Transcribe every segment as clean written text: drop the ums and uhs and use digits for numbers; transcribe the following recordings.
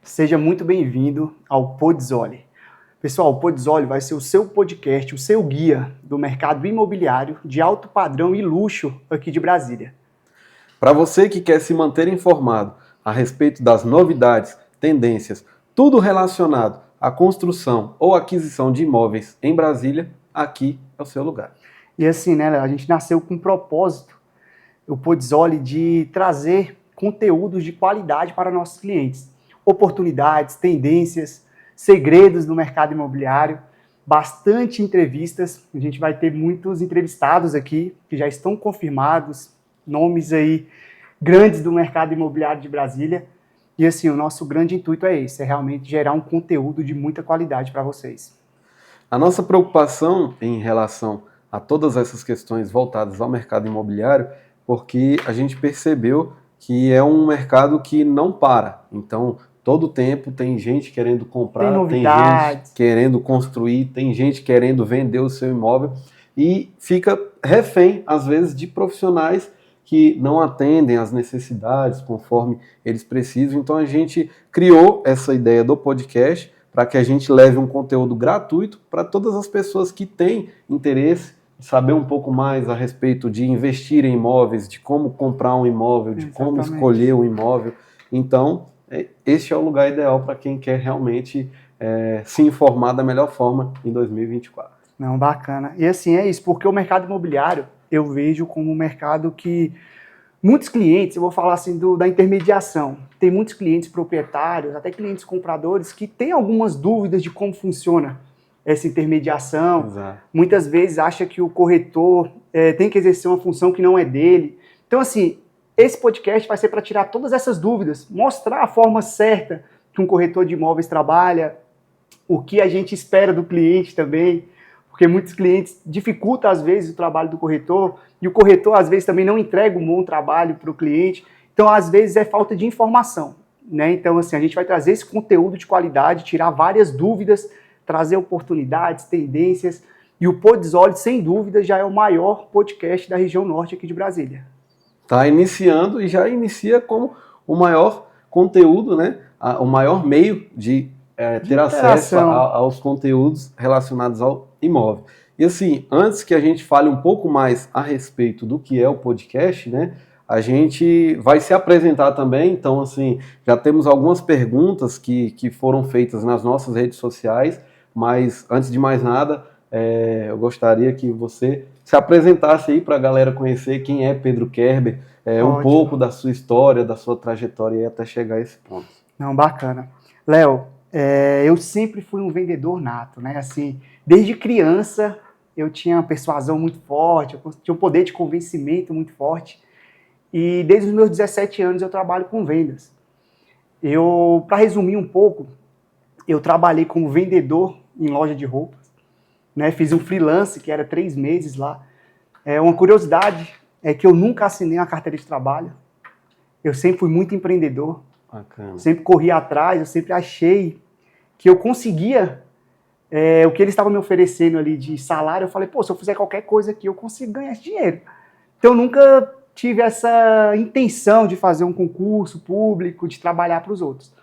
Seja muito bem-vindo ao Podzoli. Pessoal, o Podzoli vai ser o seu podcast, o seu guia do mercado imobiliário de alto padrão e luxo aqui de Brasília. Para você que quer se manter informado a respeito das novidades, tendências, tudo relacionado à construção ou aquisição de imóveis em Brasília, aqui é o seu lugar. E assim, né, Léo, a gente nasceu com um propósito, o Podzoli, de trazer conteúdos de qualidade para nossos clientes. Oportunidades, tendências, segredos do mercado imobiliário, bastante entrevistas. A gente vai ter muitos entrevistados aqui que já estão confirmados, nomes aí grandes do mercado imobiliário de Brasília. E assim, o nosso grande intuito é esse, é realmente gerar um conteúdo de muita qualidade para vocês. A nossa preocupação em relação a todas essas questões voltadas ao mercado imobiliário, porque a gente percebeu que é um mercado que não para. Então, todo tempo tem gente querendo comprar, tem gente querendo construir, tem gente querendo vender o seu imóvel e fica refém, às vezes, de profissionais que não atendem às necessidades conforme eles precisam. Então, a gente criou essa ideia do podcast para que a gente leve um conteúdo gratuito para todas as pessoas que têm interesse em saber um pouco mais a respeito de investir em imóveis, de como comprar um imóvel, de como escolher um imóvel. Então, este é o lugar ideal para quem quer realmente se informar da melhor forma em 2024. Não, bacana. E assim, é isso, porque o mercado imobiliário eu vejo como um mercado que muitos clientes, eu vou falar assim da intermediação, tem muitos clientes proprietários, até clientes compradores, que têm algumas dúvidas de como funciona essa intermediação. Exato. Muitas vezes acha que o corretor tem que exercer uma função que não é dele. Então assim, esse podcast vai ser para tirar todas essas dúvidas, mostrar a forma certa que um corretor de imóveis trabalha, o que a gente espera do cliente também, porque muitos clientes dificultam às vezes o trabalho do corretor, e o corretor às vezes também não entrega um bom trabalho para o cliente, então às vezes é falta de informação, né? Então assim, a gente vai trazer esse conteúdo de qualidade, tirar várias dúvidas, trazer oportunidades, tendências, e o Podzoli, sem dúvida, já é o maior podcast da região norte aqui de Brasília. Está iniciando e já inicia como o maior conteúdo, né? O maior meio de ter acesso aos conteúdos relacionados ao imóvel. E assim, antes que a gente fale um pouco mais a respeito do que é o podcast, né? A gente vai se apresentar também, então assim, já temos algumas perguntas que foram feitas nas nossas redes sociais, mas antes de mais nada, eu gostaria que você se apresentasse aí para a galera conhecer quem é Pedro Kerber, um pouco da sua história, da sua trajetória e até chegar a esse ponto. Não, bacana. Léo, eu sempre fui um vendedor nato, né? Assim, desde criança eu tinha uma persuasão muito forte, eu tinha um poder de convencimento muito forte. E desde os meus 17 anos eu trabalho com vendas. Para resumir um pouco, eu trabalhei como vendedor em loja de roupas, né? Fiz um freelance que era 3 meses lá. Uma curiosidade é que eu nunca assinei uma carteira de trabalho. Eu sempre fui muito empreendedor. Bacana. Sempre corri atrás, eu sempre achei que eu conseguia o que eles estavam me oferecendo ali de salário. Eu falei, se eu fizer qualquer coisa aqui, eu consigo ganhar esse dinheiro. Então eu nunca tive essa intenção de fazer um concurso público, de trabalhar para os outros.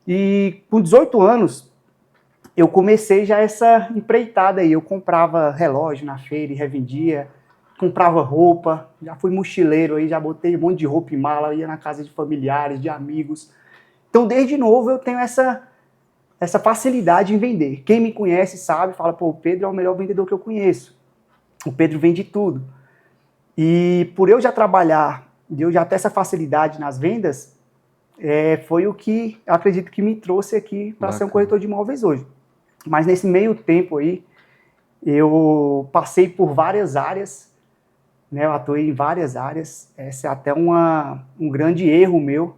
E com 18 anos, eu comecei já essa empreitada aí. Eu comprava relógio na feira e revendia, comprava roupa, já fui mochileiro aí, já botei um monte de roupa em mala, ia na casa de familiares, de amigos. Então, desde novo, eu tenho essa facilidade em vender. Quem me conhece sabe, fala, o Pedro é o melhor vendedor que eu conheço. O Pedro vende tudo. E por eu já trabalhar, eu já ter essa facilidade nas vendas, foi o que eu acredito que me trouxe aqui para ser um corretor de imóveis hoje. Mas nesse meio tempo aí, eu passei por várias áreas, né? Eu atuei em várias áreas. Esse é até um grande erro meu,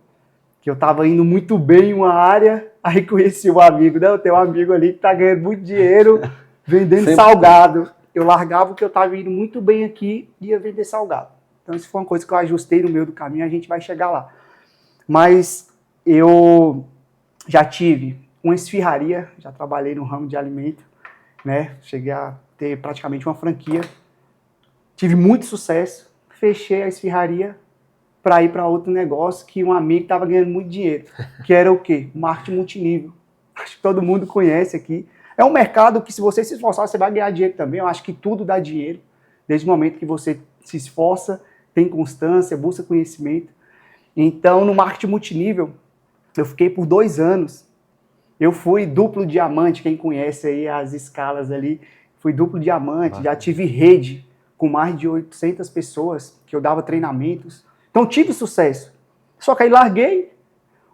que eu estava indo muito bem em uma área, aí conheci um amigo, né? Eu tenho um amigo ali que está ganhando muito dinheiro vendendo salgado. Eu largava o que eu estava indo muito bem aqui e ia vender salgado. Então isso foi uma coisa que eu ajustei no meio do caminho, a gente vai chegar lá. Mas eu já tive uma esfirraria, já trabalhei no ramo de alimento, né? Cheguei a ter praticamente uma franquia. Tive muito sucesso, fechei a esfirraria para ir para outro negócio que um amigo estava ganhando muito dinheiro, que era o quê? Marketing multinível. Acho que todo mundo conhece aqui. É um mercado que, se você se esforçar, você vai ganhar dinheiro também. Eu acho que tudo dá dinheiro, desde o momento que você se esforça, tem constância, busca conhecimento. Então, no marketing multinível, eu fiquei por 2 anos. Eu fui duplo diamante, quem conhece aí as escalas ali, fui duplo diamante, já tive rede com mais de 800 pessoas, que eu dava treinamentos. Então, tive sucesso. Só que aí larguei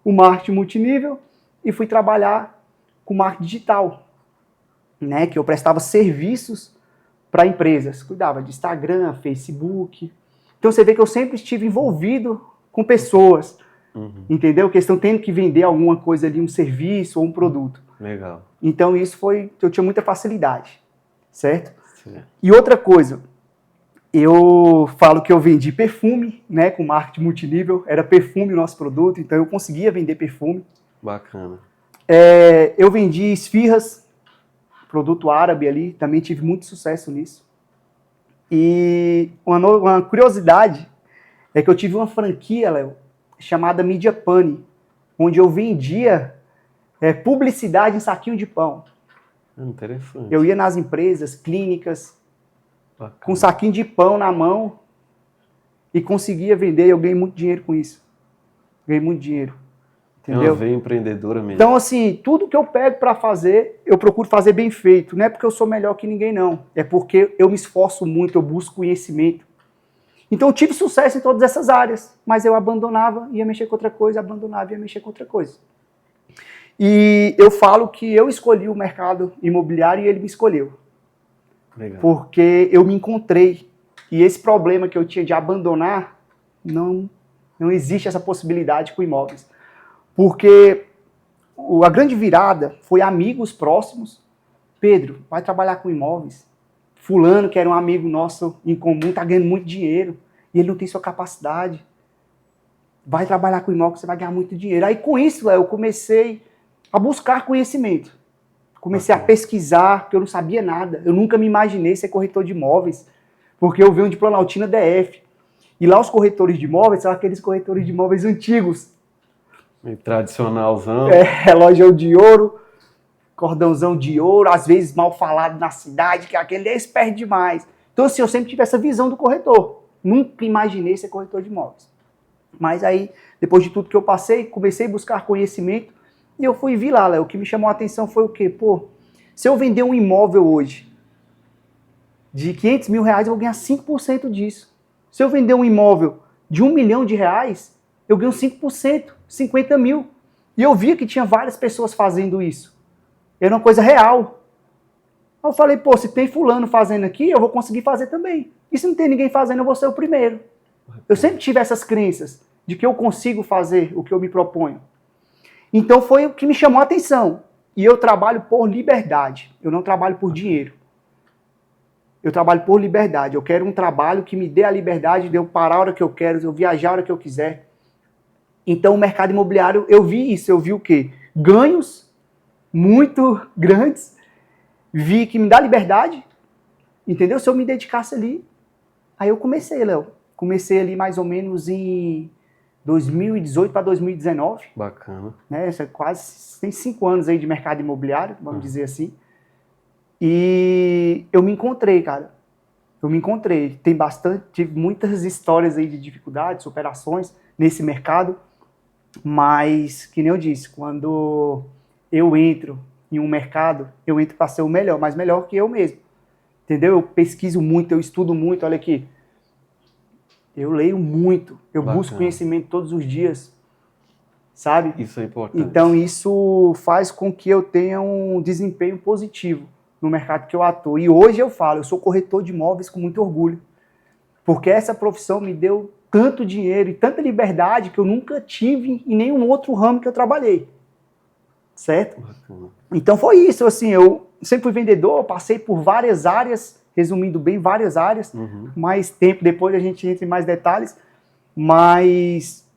o marketing multinível e fui trabalhar com marketing digital, né, que eu prestava serviços para empresas, cuidava de Instagram, Facebook. Então você vê que eu sempre estive envolvido com pessoas, entendeu? Que estão tendo que vender alguma coisa ali, um serviço ou um produto. Legal. Então isso eu tinha muita facilidade, certo? Sim. E outra coisa, eu falo que eu vendi perfume, né, com marketing multinível, era perfume o nosso produto, então eu conseguia vender perfume. Bacana. Eu vendi esfirras, produto árabe ali, também tive muito sucesso nisso. E uma curiosidade é que eu tive uma franquia, Léo, chamada Media Pane, onde eu vendia publicidade em saquinho de pão. Interessante. Eu ia nas empresas, clínicas, Bacana. com um saquinho de pão na mão e conseguia vender. Eu ganhei muito dinheiro com isso. Ganhei muito dinheiro. Entendeu? É uma veia empreendedora mesmo. Então, assim, tudo que eu pego para fazer, eu procuro fazer bem feito. Não é porque eu sou melhor que ninguém, não. É porque eu me esforço muito, eu busco conhecimento. Então, eu tive sucesso em todas essas áreas, mas eu abandonava, ia mexer com outra coisa, abandonava, ia mexer com outra coisa. E eu falo que eu escolhi o mercado imobiliário e ele me escolheu. Legal. Porque eu me encontrei. E esse problema que eu tinha de abandonar, não existe essa possibilidade com imóveis. Porque a grande virada foi amigos próximos. Pedro, vai trabalhar com imóveis. Fulano, que era um amigo nosso em comum, está ganhando muito dinheiro. E ele não tem sua capacidade. Vai trabalhar com imóveis, você vai ganhar muito dinheiro. Aí com isso, eu comecei a buscar conhecimento. Comecei a pesquisar, porque eu não sabia nada. Eu nunca me imaginei ser corretor de imóveis. Porque eu venho de Planaltina DF. E lá os corretores de imóveis são aqueles corretores de imóveis antigos. E tradicionalzão. Relógio de ouro, cordãozão de ouro, às vezes mal falado na cidade, que aquele é esperto demais. Então, assim, eu sempre tive essa visão do corretor. Nunca imaginei ser corretor de imóveis. Mas aí, depois de tudo que eu passei, comecei a buscar conhecimento e eu fui vir lá, Léo. O que me chamou a atenção foi o quê? Pô, se eu vender um imóvel hoje de R$500 mil, eu vou ganhar 5% disso. Se eu vender um imóvel de R$1 milhão, eu ganho 5%, 50 mil. E eu via que tinha várias pessoas fazendo isso. Era uma coisa real. Aí eu falei, pô, se tem fulano fazendo aqui, eu vou conseguir fazer também. E se não tem ninguém fazendo, eu vou ser o primeiro. Eu sempre tive essas crenças de que eu consigo fazer o que eu me proponho. Então foi o que me chamou a atenção. E eu trabalho por liberdade. Eu não trabalho por dinheiro. Eu trabalho por liberdade. Eu quero um trabalho que me dê a liberdade de eu parar a hora que eu quero, de eu viajar a hora que eu quiser. Então o mercado imobiliário, eu vi isso. Eu vi o quê? Ganhos muito grandes. Vi que me dá liberdade. Entendeu? Se eu me dedicasse ali. Aí eu comecei, Léo. Comecei ali mais ou menos em 2018 para 2019. Bacana. Né? Quase tem 5 anos aí de mercado imobiliário, vamos dizer assim. E eu me encontrei, cara. Eu me encontrei. Tive muitas histórias aí de dificuldades, superações nesse mercado. Mas, que nem eu disse, quando eu entro em um mercado, eu entro para ser o melhor, mas melhor que eu mesmo. Entendeu? Eu pesquiso muito, eu estudo muito, olha aqui. Eu leio muito, eu busco conhecimento todos os dias, sabe? Isso é importante. Então isso faz com que eu tenha um desempenho positivo no mercado que eu atuo. E hoje eu falo, eu sou corretor de imóveis com muito orgulho, porque essa profissão me deu tanto dinheiro e tanta liberdade que eu nunca tive em nenhum outro ramo que eu trabalhei, certo? Bacana. Então foi isso, assim, eu sempre fui vendedor, passei por várias áreas, resumindo bem, várias áreas, mais tempo depois a gente entra em mais detalhes, mas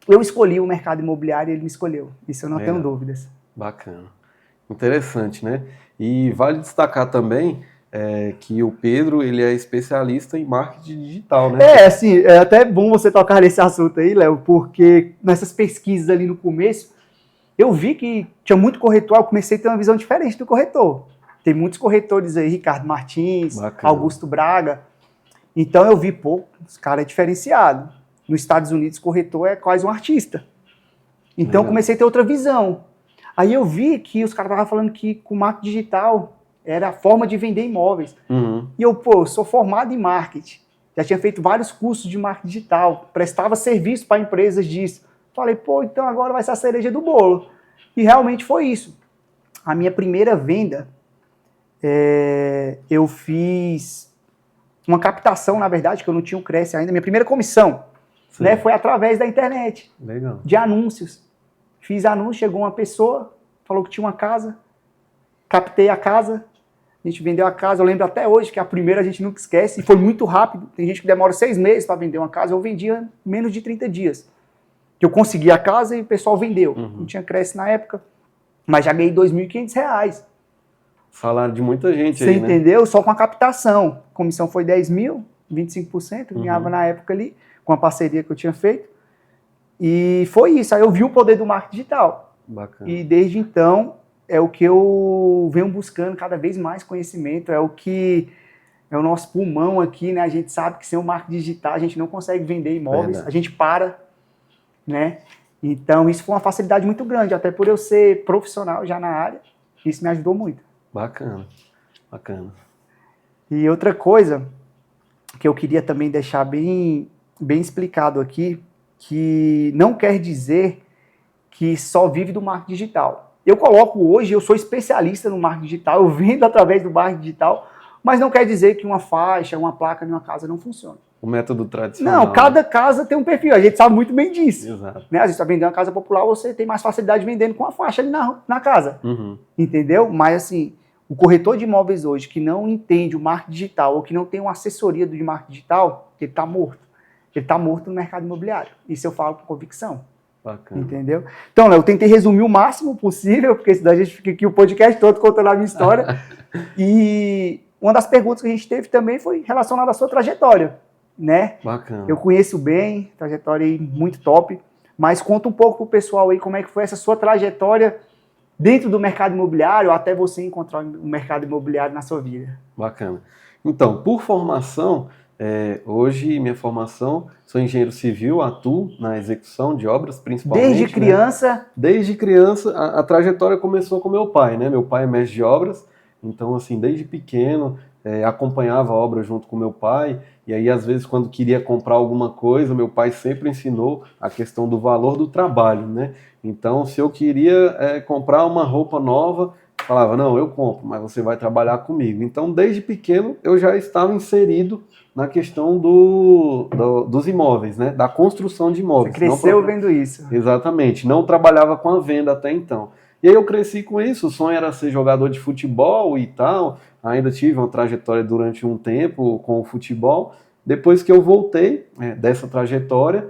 eu escolhi o mercado imobiliário e ele me escolheu, isso eu não tenho dúvidas. Bacana. Interessante, né? E vale destacar também que o Pedro, ele é especialista em marketing digital, né? Assim, é até bom você tocar nesse assunto aí, Léo, porque nessas pesquisas ali no começo, eu vi que tinha muito corretor, eu comecei a ter uma visão diferente do corretor. Tem muitos corretores aí, Ricardo Martins, Bacana. Augusto Braga. Então eu vi, pô, os caras é diferenciado. Nos Estados Unidos, corretor é quase um artista. Então eu comecei a ter outra visão. Aí eu vi que os caras estavam falando que com marketing digital era a forma de vender imóveis. E eu, pô, sou formado em marketing. Já tinha feito vários cursos de marketing digital. Prestava serviço para empresas disso. Falei, pô, então agora vai ser a cereja do bolo. E realmente foi isso. A minha primeira venda, eu fiz uma captação, na verdade, que eu não tinha o Cresce ainda. Minha primeira comissão, né, foi através da internet. Legal. De anúncios. Fiz anúncio, chegou uma pessoa, falou que tinha uma casa, captei a casa, a gente vendeu a casa. Eu lembro até hoje que a primeira a gente nunca esquece, e foi muito rápido. Tem gente que demora 6 meses para vender uma casa, eu vendia em menos de 30 dias. Que eu consegui a casa e o pessoal vendeu. Não tinha Cresce na época, mas já ganhei R$2.500. Salário de muita gente. Você aí, entendeu? Né? Só com a captação. A comissão foi 10 mil, 25%, ganhava na época ali, com a parceria que eu tinha feito. E foi isso. Aí eu vi o poder do marketing digital. Bacana. E desde então é o que eu venho buscando cada vez mais conhecimento, é o que é o nosso pulmão aqui, né? A gente sabe que sem o marketing digital a gente não consegue vender imóveis, a gente para, né? Então isso foi uma facilidade muito grande, até por eu ser profissional já na área, isso me ajudou muito. Bacana, bacana. E outra coisa que eu queria também deixar bem explicado aqui, que não quer dizer que só vive do marketing digital. Eu coloco hoje, eu sou especialista no marketing digital, eu vendo através do marketing digital, mas não quer dizer que uma faixa, uma placa de uma casa não funciona. O método tradicional. Não, cada casa tem um perfil, a gente sabe muito bem disso. Exato. Né? Às vezes, você está vendendo uma casa popular, você tem mais facilidade vendendo com a faixa ali na casa. Entendeu? Mas assim, o corretor de imóveis hoje que não entende o marketing digital ou que não tem uma assessoria do marketing digital, ele está morto. Ele está morto no mercado imobiliário. Isso eu falo com convicção. Bacana. Entendeu? Então, eu tentei resumir o máximo possível, porque senão a gente fica aqui o podcast todo contando a minha história. E uma das perguntas que a gente teve também foi relacionada à sua trajetória, né? Bacana. Eu conheço bem, trajetória aí muito top, mas conta um pouco pro pessoal aí como é que foi essa sua trajetória dentro do mercado imobiliário até você encontrar o mercado imobiliário na sua vida. Bacana. Então, por formação, hoje minha formação, sou engenheiro civil, atuo na execução de obras, principalmente. Desde criança? Né? Desde criança, a trajetória começou com meu pai, né? Meu pai é mestre de obras, então assim, desde pequeno, acompanhava a obra junto com meu pai, e aí às vezes quando queria comprar alguma coisa, meu pai sempre ensinou a questão do valor do trabalho, né? Então, se eu queria comprar uma roupa nova, falava, não, eu compro, mas você vai trabalhar comigo. Então, desde pequeno, eu já estava inserido na questão dos imóveis, né? Da construção de imóveis. Você cresceu vendo isso. Exatamente. Não trabalhava com a venda até então. E aí eu cresci com isso, o sonho era ser jogador de futebol e tal. Ainda tive uma trajetória durante um tempo com o futebol. Depois que eu voltei dessa trajetória,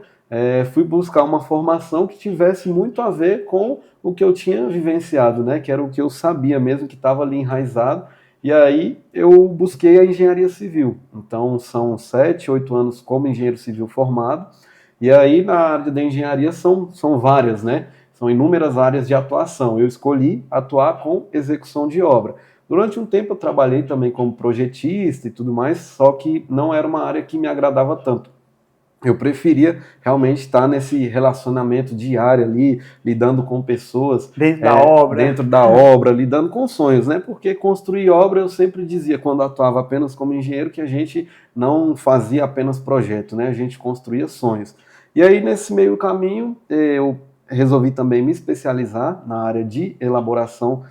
fui buscar uma formação que tivesse muito a ver com o que eu tinha vivenciado, né? Que era o que eu sabia mesmo, que estava ali enraizado. E aí eu busquei a engenharia civil. Então são 7, 8 anos como engenheiro civil formado. E aí na área da engenharia são várias, né? São inúmeras áreas de atuação. Eu escolhi atuar com execução de obra. Durante um tempo eu trabalhei também como projetista e tudo mais, só que não era uma área que me agradava tanto. Eu preferia realmente estar nesse relacionamento diário ali, lidando com pessoas. Dentro da obra. Dentro da obra, lidando com sonhos, né? Porque construir obra, eu sempre dizia, quando atuava apenas como engenheiro, que a gente não fazia apenas projeto, né? A gente construía sonhos. E aí, nesse meio caminho, eu resolvi também me especializar na área de elaboração,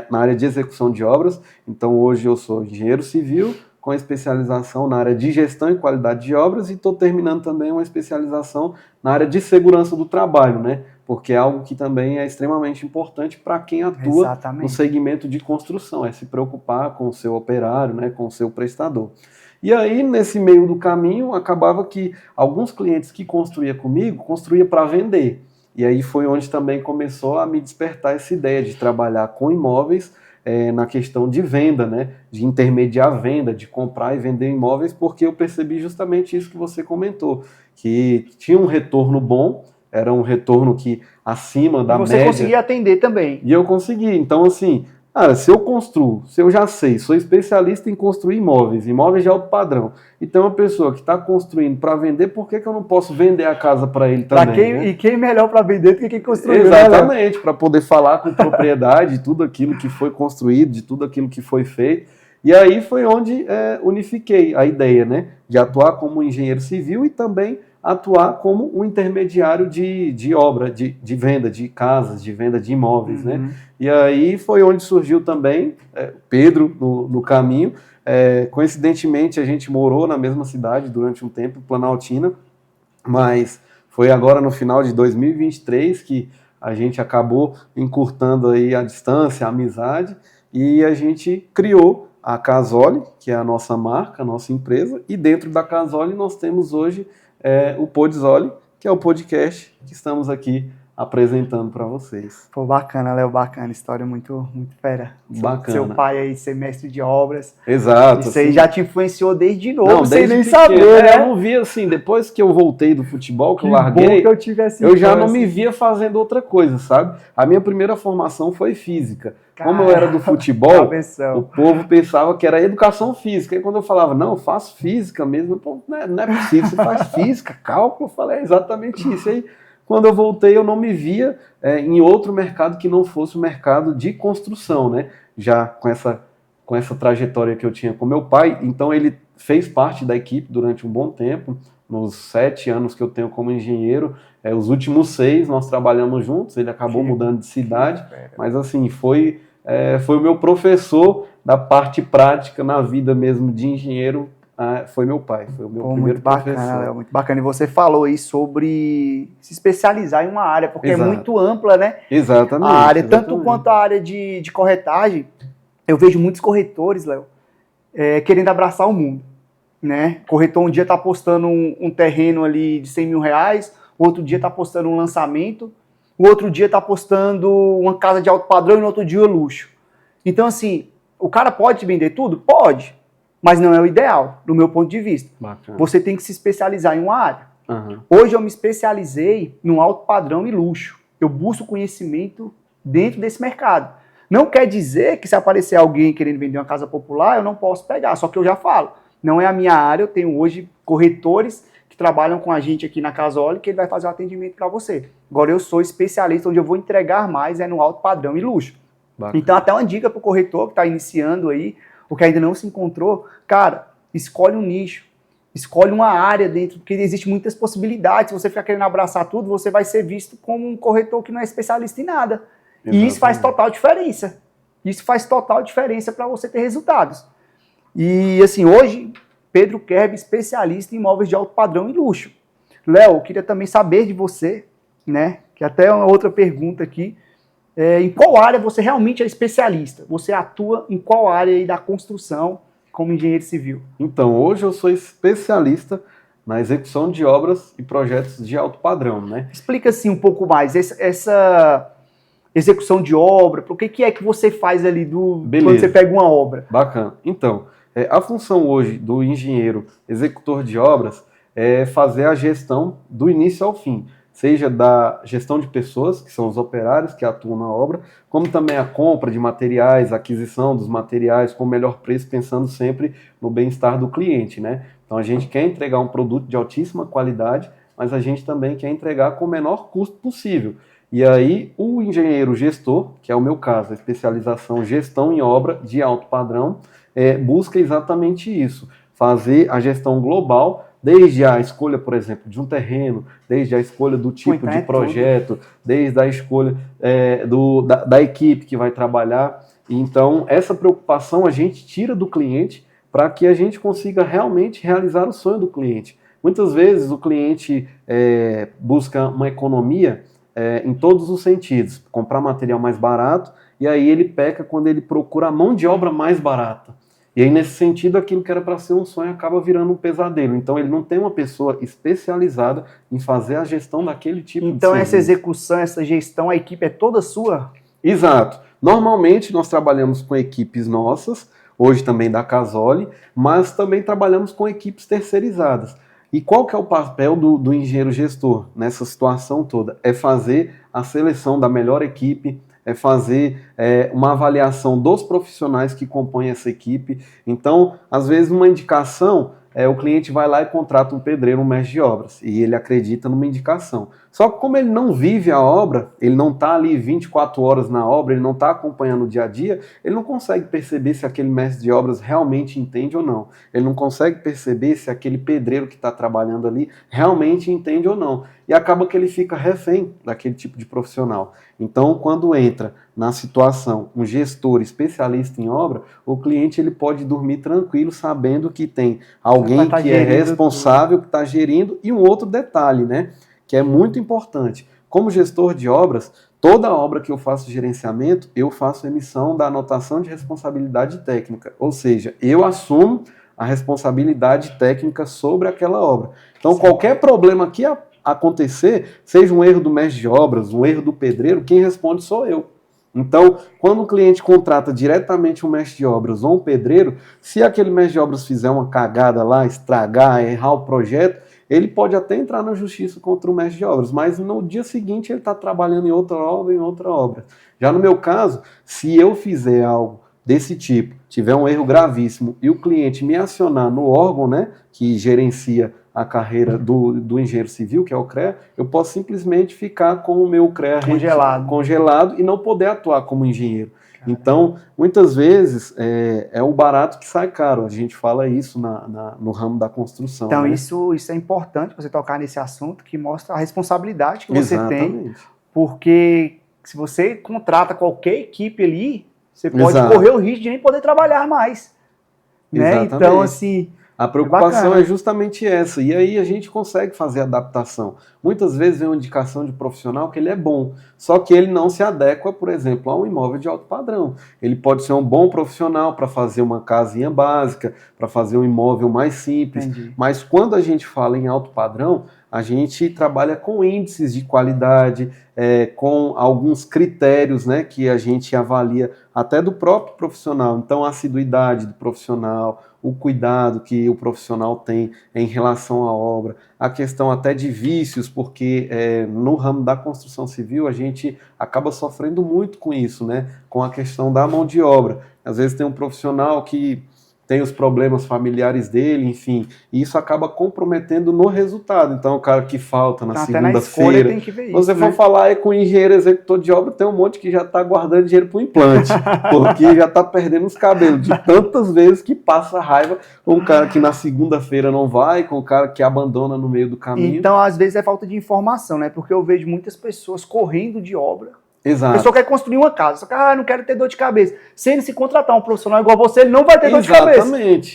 na área de execução de obras. Então, hoje eu sou engenheiro civil, com especialização na área de gestão e qualidade de obras, e estou terminando também uma especialização na área de segurança do trabalho, né? Porque é algo que também é extremamente importante para quem atua Exatamente. no segmento de construção, é se preocupar com o seu operário, né, com o seu prestador. E aí, nesse meio do caminho, acabava que alguns clientes que construíam comigo, construíam para vender. E aí foi onde também começou a me despertar essa ideia de trabalhar com imóveis, na questão de venda, né? De intermediar a venda, de comprar e vender imóveis, porque eu percebi justamente isso que você comentou, que tinha um retorno bom, era um retorno que acima da média. E você conseguia atender também. E eu consegui. Então, assim, cara, se eu construo, se eu já sei, sou especialista em construir imóveis, imóveis de alto padrão, então uma pessoa que está construindo para vender, por que eu não posso vender a casa para ele também? Né? E quem melhor para vender do que quem construiu? Exatamente, para poder falar com propriedade de tudo aquilo que foi construído, de tudo aquilo que foi feito. E aí foi onde unifiquei a ideia, né, de atuar como engenheiro civil e também atuar como um intermediário de obra, de venda de casas, de venda de imóveis, né? E aí foi onde surgiu também Pedro no caminho. Coincidentemente, a gente morou na mesma cidade durante um tempo, Planaltina, mas foi agora no final de 2023 que a gente acabou encurtando aí a distância, a amizade, e a gente criou a Casoli, que é a nossa marca, a nossa empresa, e dentro da Casoli nós temos hoje o Podzoli, que é o podcast que estamos aqui apresentando para vocês. Pô, bacana, Léo, bacana, história muito fera. Bacana. Seu pai aí ser mestre de obras. Exato. Isso aí já te influenciou desde novo, não, sem nem pequeno, saber, né? Eu não via assim, depois que eu voltei do futebol, que eu bom larguei, que eu tivesse eu já não me via fazendo outra coisa, sabe? A minha primeira formação foi física. Como eu era do futebol, o povo pensava que era educação física. E quando eu falava, não, eu faço física mesmo, pô, não é possível, você faz física, cálculo, eu falei, é exatamente isso. Aí, quando eu voltei, eu não me via em outro mercado que não fosse o mercado de construção, né? Já com essa trajetória que eu tinha com meu pai, então ele fez parte da equipe durante um bom tempo, nos 7 anos que eu tenho como engenheiro, os últimos 6 nós trabalhamos juntos, ele acabou mudando de cidade, mas assim, foi o meu professor da parte prática na vida mesmo de engenheiro, foi meu pai, foi o meu primeiro professor. Bacana, Léo, muito bacana. E você falou aí sobre se especializar em uma área, porque Exato. É muito ampla, né? Exatamente. A área, tanto quanto a área de corretagem, eu vejo muitos corretores, Léo, querendo abraçar o mundo, né? Corretor um dia está postando um terreno ali de 100 mil reais, o outro dia está postando um lançamento, o outro dia está postando uma casa de alto padrão e no outro dia luxo. Então, assim, o cara pode vender tudo? Pode, mas não é o ideal, do meu ponto de vista. Bacana. Você tem que se especializar em uma área. Uhum. Hoje eu me especializei no alto padrão e luxo. Eu busco conhecimento dentro desse mercado. Não quer dizer que se aparecer alguém querendo vender uma casa popular, eu não posso pegar, só que eu já falo. Não é a minha área, eu tenho hoje corretores que trabalham com a gente aqui na Casoli, que ele vai fazer o atendimento para você. Agora eu sou especialista, onde eu vou entregar mais no alto padrão e luxo. Bacana. Então até uma dica para o corretor que está iniciando aí, ou que ainda não se encontrou, cara, escolhe um nicho, escolhe uma área dentro, porque existem muitas possibilidades. Se você ficar querendo abraçar tudo, você vai ser visto como um corretor que não é especialista em nada. Exatamente. E isso faz total diferença. Isso faz total diferença para você ter resultados. E assim, hoje, Pedro Kerb, especialista em imóveis de alto padrão e luxo. Léo, eu queria também saber de você, né, que até é uma outra pergunta aqui, em qual área você realmente é especialista? Você atua em qual área aí da construção como engenheiro civil? Então, hoje eu sou especialista na execução de obras e projetos de alto padrão, né? Explica assim um pouco mais, essa execução de obra, o que é que você faz ali quando você pega uma obra? Bacana. Então, a função hoje do engenheiro executor de obras é fazer a gestão do início ao fim, seja da gestão de pessoas, que são os operários que atuam na obra, como também a compra de materiais, a aquisição dos materiais com o melhor preço, pensando sempre no bem-estar do cliente, né? Então a gente quer entregar um produto de altíssima qualidade, mas a gente também quer entregar com o menor custo possível. E aí o engenheiro gestor, que é o meu caso, a especialização gestão em obra de alto padrão, busca exatamente isso, fazer a gestão global, desde a escolha, por exemplo, de um terreno, desde a escolha do tipo de projeto, desde a escolha da equipe que vai trabalhar. Então, essa preocupação a gente tira do cliente para que a gente consiga realmente realizar o sonho do cliente. Muitas vezes o cliente busca uma economia em todos os sentidos, comprar material mais barato, e aí ele peca quando ele procura a mão de obra mais barata. E aí, nesse sentido, aquilo que era para ser um sonho acaba virando um pesadelo. Então, ele não tem uma pessoa especializada em fazer a gestão daquele tipo de serviço. Então, essa execução, essa gestão, a equipe é toda sua? Exato. Normalmente nós trabalhamos com equipes nossas, hoje também da Casoli, mas também trabalhamos com equipes terceirizadas. E qual que é o papel do engenheiro gestor nessa situação toda? É fazer a seleção da melhor equipe, é fazer uma avaliação dos profissionais que compõem essa equipe. Então, às vezes, uma indicação, o cliente vai lá e contrata um pedreiro, um mestre de obras, e ele acredita numa indicação. Só que como ele não vive a obra, ele não está ali 24 horas na obra, ele não está acompanhando o dia a dia, ele não consegue perceber se aquele mestre de obras realmente entende ou não. Ele não consegue perceber se aquele pedreiro que está trabalhando ali realmente entende ou não. E acaba que ele fica refém daquele tipo de profissional. Então, quando entra na situação um gestor especialista em obra, o cliente ele pode dormir tranquilo sabendo que tem alguém que é responsável, que está gerindo, e um outro detalhe, né, que é muito importante. Como gestor de obras, toda obra que eu faço gerenciamento, eu faço emissão da anotação de responsabilidade técnica, ou seja, eu assumo a responsabilidade técnica sobre aquela obra. Então, qualquer problema que acontecer, seja um erro do mestre de obras, um erro do pedreiro, quem responde sou eu. Então, quando o cliente contrata diretamente um mestre de obras ou um pedreiro, se aquele mestre de obras fizer uma cagada lá, estragar, errar o projeto, ele pode até entrar na justiça contra o mestre de obras, mas no dia seguinte ele está trabalhando em outra obra. Já no meu caso, se eu fizer algo desse tipo, tiver um erro gravíssimo e o cliente me acionar no órgão, né, que gerencia a carreira do engenheiro civil, que é o CREA, eu posso simplesmente ficar com o meu CREA congelado e não poder atuar como engenheiro. Caramba. Então, muitas vezes, é o barato que sai caro. A gente fala isso no ramo da construção. Então, né? isso é importante você tocar nesse assunto, que mostra a responsabilidade que você tem. Porque se você contrata qualquer equipe ali, você pode correr o risco de nem poder trabalhar mais. Né? Então, assim... A preocupação é justamente essa, e aí a gente consegue fazer adaptação. Muitas vezes vem uma indicação de profissional que ele é bom, só que ele não se adequa, por exemplo, a um imóvel de alto padrão. Ele pode ser um bom profissional para fazer uma casinha básica, para fazer um imóvel mais simples, mas quando a gente fala em alto padrão, a gente trabalha com índices de qualidade, com alguns critérios, né, que a gente avalia até do próprio profissional. Então, a assiduidade do profissional, o cuidado que o profissional tem em relação à obra, a questão até de vícios, porque no ramo da construção civil a gente acaba sofrendo muito com isso, né, com a questão da mão de obra. Às vezes tem um profissional que tem os problemas familiares dele, enfim, e isso acaba comprometendo no resultado. Então, o cara que falta na segunda-feira, você for falar com o engenheiro executor de obra, tem um monte que já está guardando dinheiro para o implante, porque já está perdendo os cabelos, de tantas vezes que passa raiva com o cara que na segunda-feira não vai, com o cara que abandona no meio do caminho. Então, às vezes é falta de informação, né? Porque eu vejo muitas pessoas correndo de obra. Exato. A pessoa quer construir uma casa, só que não quero ter dor de cabeça. Se ele se contratar um profissional igual você, ele não vai ter dor de cabeça.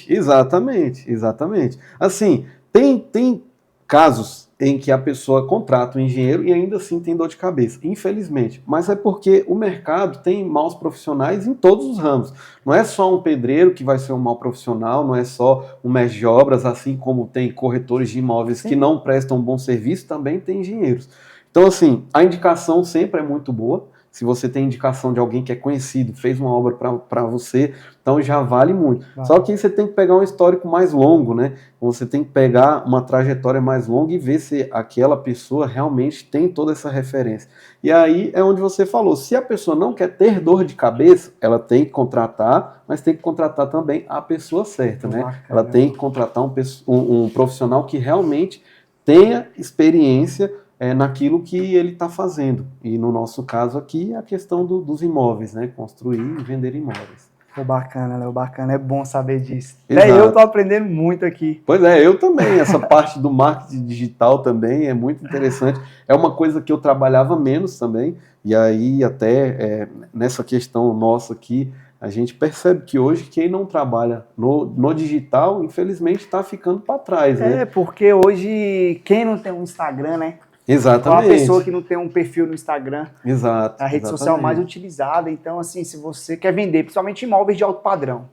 Exatamente. Assim, tem casos em que a pessoa contrata um engenheiro e ainda assim tem dor de cabeça, infelizmente. Mas é porque o mercado tem maus profissionais em todos os ramos. Não é só um pedreiro que vai ser um mau profissional, não é só um mestre de obras, assim como tem corretores de imóveis que não prestam um bom serviço, também tem engenheiros. Então, assim, a indicação sempre é muito boa. Se você tem indicação de alguém que é conhecido, fez uma obra para você, então já vale muito. Só que você tem que pegar um histórico mais longo, né? Você tem que pegar uma trajetória mais longa e ver se aquela pessoa realmente tem toda essa referência. E aí é onde você falou, se a pessoa não quer ter dor de cabeça, ela tem que contratar, mas tem que contratar também a pessoa certa, né? Ela tem que contratar um profissional que realmente tenha experiência naquilo que ele está fazendo. E no nosso caso aqui, a questão dos imóveis, né? Construir e vender imóveis. Bacana, Léo, bacana. É bom saber disso. Até eu estou aprendendo muito aqui. Pois é, eu também. Essa parte do marketing digital também é muito interessante. É uma coisa que eu trabalhava menos também. E aí, até nessa questão nossa aqui, a gente percebe que hoje quem não trabalha no digital, infelizmente, está ficando para trás, né? Porque hoje, quem não tem um Instagram, né? Exatamente. Uma pessoa que não tem um perfil no Instagram. Exato. A rede social mais utilizada. Então, assim, se você quer vender, principalmente imóveis de alto padrão,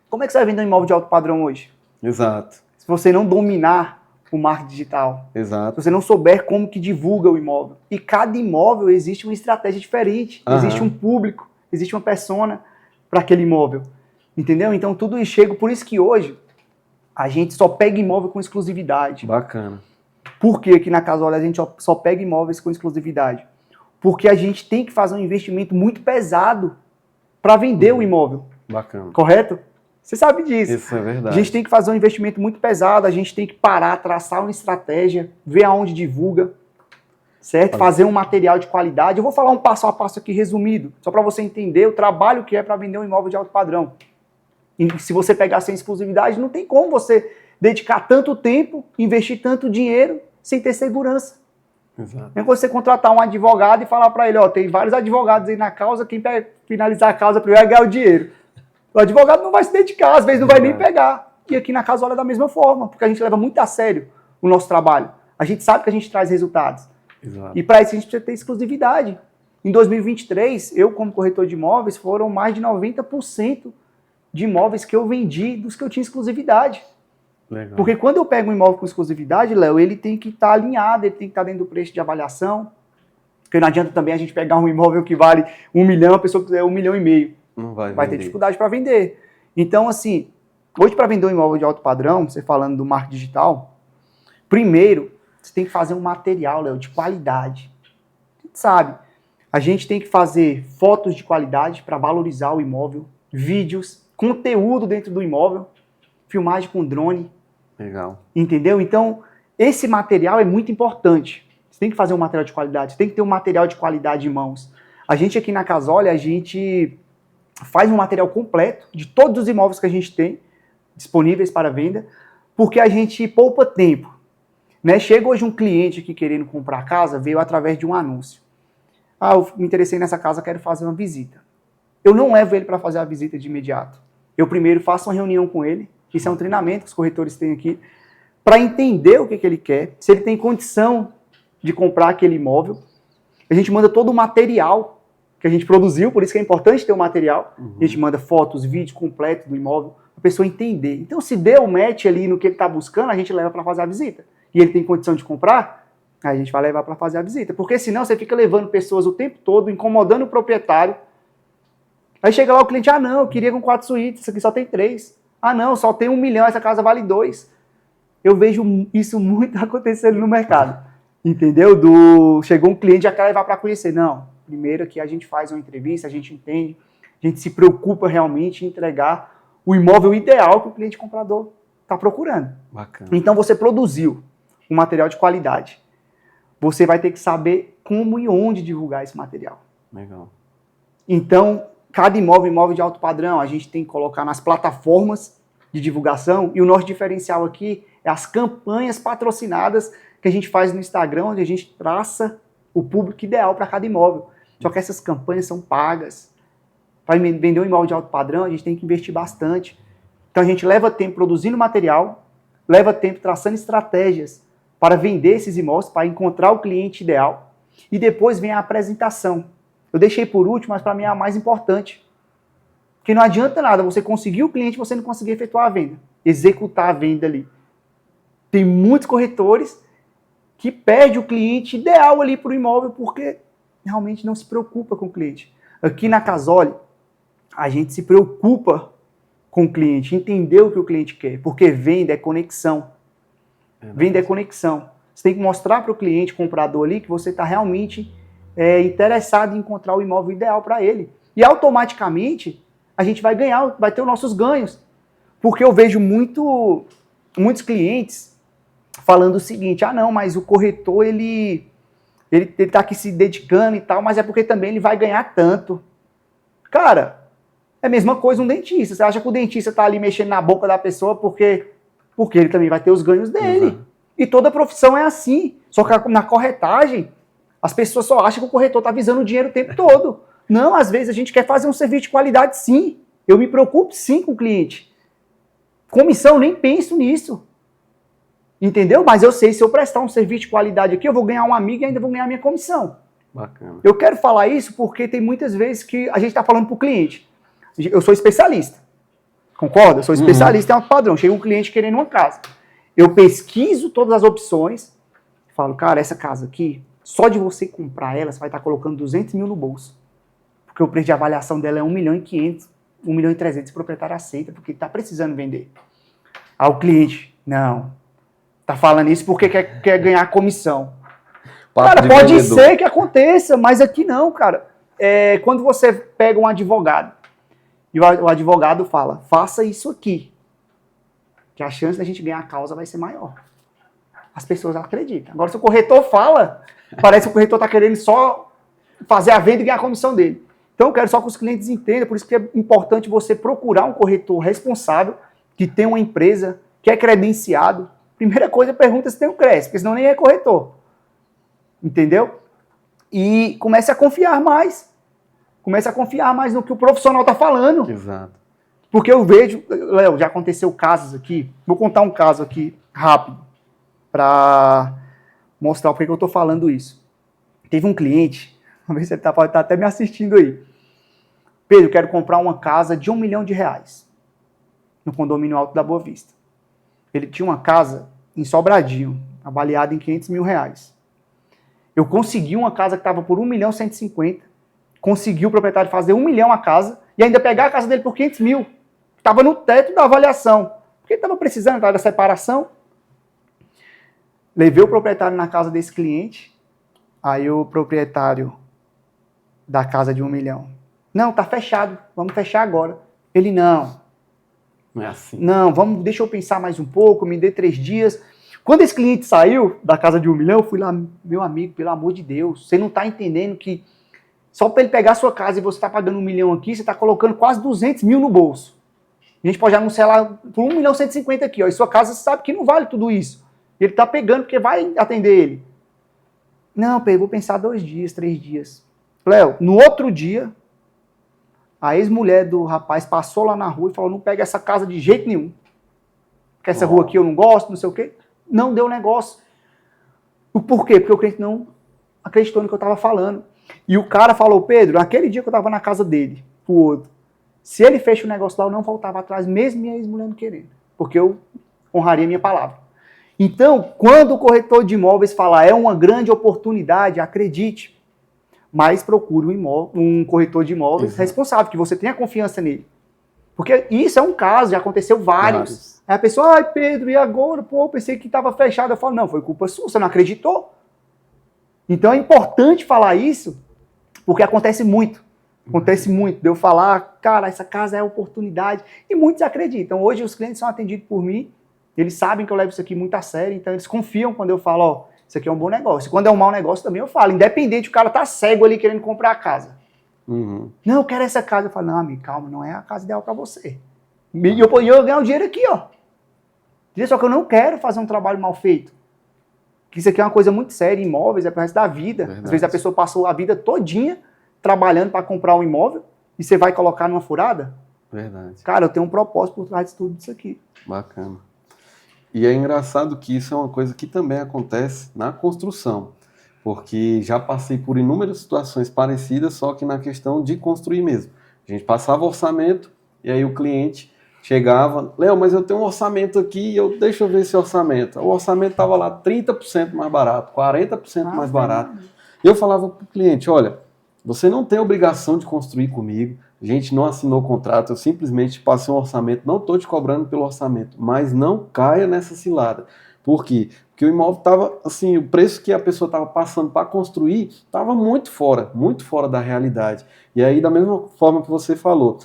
como é que você vai vender um imóvel de alto padrão hoje? Exato. Se você não dominar o marketing digital. Exato. Se você não souber como que divulga o imóvel. E cada imóvel existe uma estratégia diferente. Existe um público, existe uma persona para aquele imóvel. Entendeu? Então tudo isso chega. Por isso que hoje a gente só pega imóvel com exclusividade. Bacana. Por que aqui na Casual a gente só pega imóveis com exclusividade? Porque a gente tem que fazer um investimento muito pesado para vender o imóvel. Bacana. Correto? Você sabe disso. Isso é verdade. A gente tem que fazer um investimento muito pesado, a gente tem que parar, traçar uma estratégia, ver aonde divulga, certo? Fazer um material de qualidade. Eu vou falar um passo a passo aqui resumido, só para você entender o trabalho que é para vender um imóvel de alto padrão. E se você pegar sem exclusividade, não tem como você dedicar tanto tempo, investir tanto dinheiro sem ter segurança. Exato. É você contratar um advogado e falar para ele, ó, tem vários advogados aí na causa, quem finalizar a causa primeiro vai ganhar o dinheiro. O advogado não vai se dedicar, às vezes não vai nem pegar. E aqui na Casual é da mesma forma, porque a gente leva muito a sério o nosso trabalho. A gente sabe que a gente traz resultados. Exato. E para isso a gente precisa ter exclusividade. Em 2023, eu como corretor de imóveis, foram mais de 90% de imóveis que eu vendi dos que eu tinha exclusividade. Legal. Porque quando eu pego um imóvel com exclusividade, Léo, ele tem que estar alinhado, ele tem que estar dentro do preço de avaliação. Porque não adianta também a gente pegar um imóvel que vale 1 milhão, a pessoa quiser 1,5 milhão. Não vai ter dificuldade para vender. Então, assim, hoje para vender um imóvel de alto padrão, você falando do marketing digital, primeiro, você tem que fazer um material, Léo, de qualidade. A gente sabe, a gente tem que fazer fotos de qualidade para valorizar o imóvel, vídeos, conteúdo dentro do imóvel, filmagem com drone. Legal. Entendeu? Então, esse material é muito importante. Você tem que fazer um material de qualidade, você tem que ter um material de qualidade em mãos. A gente aqui na Casual, a gente faz um material completo de todos os imóveis que a gente tem disponíveis para venda, porque a gente poupa tempo. Né? Chega hoje um cliente aqui querendo comprar casa, veio através de um anúncio. Ah, eu me interessei nessa casa, quero fazer uma visita. Eu não levo ele para fazer a visita de imediato. Eu primeiro faço uma reunião com ele, isso é um treinamento que os corretores têm aqui, para entender o que ele quer, se ele tem condição de comprar aquele imóvel. A gente manda todo o material que a gente produziu, por isso que é importante ter o material. A gente manda fotos, vídeo completo do imóvel, para a pessoa entender. Então, se deu o match ali no que ele está buscando, a gente leva para fazer a visita. E ele tem condição de comprar, a gente vai levar para fazer a visita. Porque senão você fica levando pessoas o tempo todo, incomodando o proprietário. Aí chega lá o cliente, ah não, eu queria com 4 suítes, isso aqui só tem 3. Ah não, só tem 1 milhão, essa casa vale 2. Eu vejo isso muito acontecendo no mercado. Entendeu? Chegou um cliente, já quer levar para conhecer. Não, primeiro aqui a gente faz uma entrevista, a gente entende, a gente se preocupa realmente em entregar o imóvel ideal que o cliente comprador está procurando. Bacana. Então você produziu um material de qualidade. Você vai ter que saber como e onde divulgar esse material. Legal. Então, cada imóvel de alto padrão, a gente tem que colocar nas plataformas de divulgação, e o nosso diferencial aqui é as campanhas patrocinadas que a gente faz no Instagram, onde a gente traça o público ideal para cada imóvel. Só que essas campanhas são pagas. Para vender um imóvel de alto padrão, a gente tem que investir bastante. Então a gente leva tempo produzindo material, leva tempo traçando estratégias para vender esses imóveis, para encontrar o cliente ideal, e depois vem a apresentação. Eu deixei por último, mas para mim é a mais importante. Porque não adianta nada você conseguir o cliente e você não conseguir efetuar a venda, executar a venda ali. Tem muitos corretores que perdem o cliente ideal ali para o imóvel porque realmente não se preocupa com o cliente. Aqui na Casual, a gente se preocupa com o cliente, entender o que o cliente quer, porque venda é conexão. Venda é conexão. Você tem que mostrar para o cliente, comprador ali, que você está realmente interessado em encontrar o imóvel ideal para ele. E automaticamente a gente vai ganhar, vai ter os nossos ganhos. Porque eu vejo muitos clientes falando o seguinte, ah não, mas o corretor ele está aqui se dedicando e tal, mas é porque também ele vai ganhar tanto. Cara, é a mesma coisa um dentista. Você acha que o dentista está ali mexendo na boca da pessoa porque ele também vai ter os ganhos dele. Uhum. E toda profissão é assim. Só que na corretagem, as pessoas só acham que o corretor está visando o dinheiro o tempo todo. Não, às vezes a gente quer fazer um serviço de qualidade sim. Eu me preocupo sim com o cliente. Comissão, nem penso nisso. Entendeu? Mas eu sei, se eu prestar um serviço de qualidade aqui, eu vou ganhar um amigo e ainda vou ganhar minha comissão. Bacana. Eu quero falar isso porque tem muitas vezes que a gente está falando para o cliente. Eu sou especialista. Concorda? Eu sou especialista em alto padrão. Chega um cliente querendo uma casa. Eu pesquiso todas as opções, falo, cara, essa casa aqui, só de você comprar ela, você vai estar colocando 200 mil no bolso. Porque o preço de avaliação dela é 1.500.000, 1.300.000, o proprietário aceita, porque está precisando vender. Aí o cliente, não, tá falando isso porque quer ganhar comissão. Cara, pode ser que aconteça, mas aqui não, cara. Quando você pega um advogado, e o advogado fala, faça isso aqui, que a chance da gente ganhar a causa vai ser maior. As pessoas acreditam. Agora, se o corretor fala, parece que o corretor está querendo só fazer a venda e ganhar a comissão dele. Então, eu quero só que os clientes entendam, por isso que é importante você procurar um corretor responsável, que tem uma empresa, que é credenciado. Primeira coisa, pergunta se tem um CRES, porque senão nem é corretor. Entendeu? E comece a confiar mais. Comece a confiar mais no que o profissional está falando. Exato. Porque eu vejo, Léo, já aconteceu casos aqui, vou contar um caso aqui rápido, para mostrar por que eu estou falando isso. Teve um cliente, vamos ver se ele pode estar até me assistindo aí. Pedro, eu quero comprar uma casa de R$1 milhão, no condomínio Alto da Boa Vista. Ele tinha uma casa em Sobradinho, avaliada em R$500 mil. Eu consegui uma casa que estava por R$1.150.000, consegui o proprietário fazer R$1 milhão a casa, e ainda pegar a casa dele por R$500 mil. Estava no teto da avaliação, porque ele estava precisando, estava da separação. Levei o proprietário na casa desse cliente, aí o proprietário da casa de R$1 milhão, não, tá fechado, vamos fechar agora. Ele, não é assim. Não, deixa eu pensar mais um pouco, me dê 3 dias. Quando esse cliente saiu da casa de R$1 milhão, eu fui lá, meu amigo, pelo amor de Deus, você não está entendendo que só para ele pegar a sua casa e você está pagando R$1 milhão aqui, você está colocando quase 200 mil no bolso. A gente pode anunciar lá por R$1.150.000 aqui, ó, e sua casa sabe que não vale tudo isso. Ele está pegando porque vai atender ele. Não, Pedro, vou pensar 2 dias, 3 dias. Léo, no outro dia, a ex-mulher do rapaz passou lá na rua e falou, não pega essa casa de jeito nenhum. Porque essa rua aqui eu não gosto, não sei o quê. Não deu negócio. Por quê? Porque o cliente não acreditou no que eu estava falando. E o cara falou, Pedro, naquele dia que eu estava na casa dele, pro outro, se ele fecha o negócio lá, eu não voltava atrás, mesmo minha ex-mulher não querendo. Porque eu honraria a minha palavra. Então, quando o corretor de imóveis falar é uma grande oportunidade, acredite, mas procure um corretor de imóveis responsável, que você tenha confiança nele. Porque isso é um caso, já aconteceu vários. Aí a pessoa, ai Pedro, e agora? Pô, eu pensei que estava fechado. Eu falo, não, foi culpa sua, você não acreditou. Então é importante falar isso, porque acontece muito. Acontece muito de eu falar, cara, essa casa é oportunidade. E muitos acreditam. Hoje os clientes são atendidos por mim, eles sabem que eu levo isso aqui muito a sério, então eles confiam quando eu falo, ó, isso aqui é um bom negócio. E quando é um mau negócio também eu falo, independente, o cara tá cego ali querendo comprar a casa. Não, eu quero essa casa. Eu falo, não, amigo, calma, não é a casa ideal para você. E eu ganhar o dinheiro aqui, ó. Só que eu não quero fazer um trabalho mal feito. Que isso aqui é uma coisa muito séria, imóveis é pro resto da vida. Verdade. Às vezes a pessoa passou a vida todinha trabalhando para comprar um imóvel e você vai colocar numa furada? Verdade. Cara, eu tenho um propósito por trás de tudo isso aqui. Bacana. E é engraçado que isso é uma coisa que também acontece na construção, porque já passei por inúmeras situações parecidas, só que na questão de construir mesmo. A gente passava orçamento e aí o cliente chegava, Léo, mas eu tenho um orçamento aqui, deixa eu ver esse orçamento. O orçamento estava lá 30% mais barato, 40% mais barato. E eu falava para o cliente, olha, você não tem obrigação de construir comigo, a gente não assinou contrato, eu simplesmente passei um orçamento, não estou te cobrando pelo orçamento, mas não caia nessa cilada. Por quê? Porque o imóvel estava, assim, o preço que a pessoa estava passando para construir estava muito fora da realidade. E aí, da mesma forma que você falou,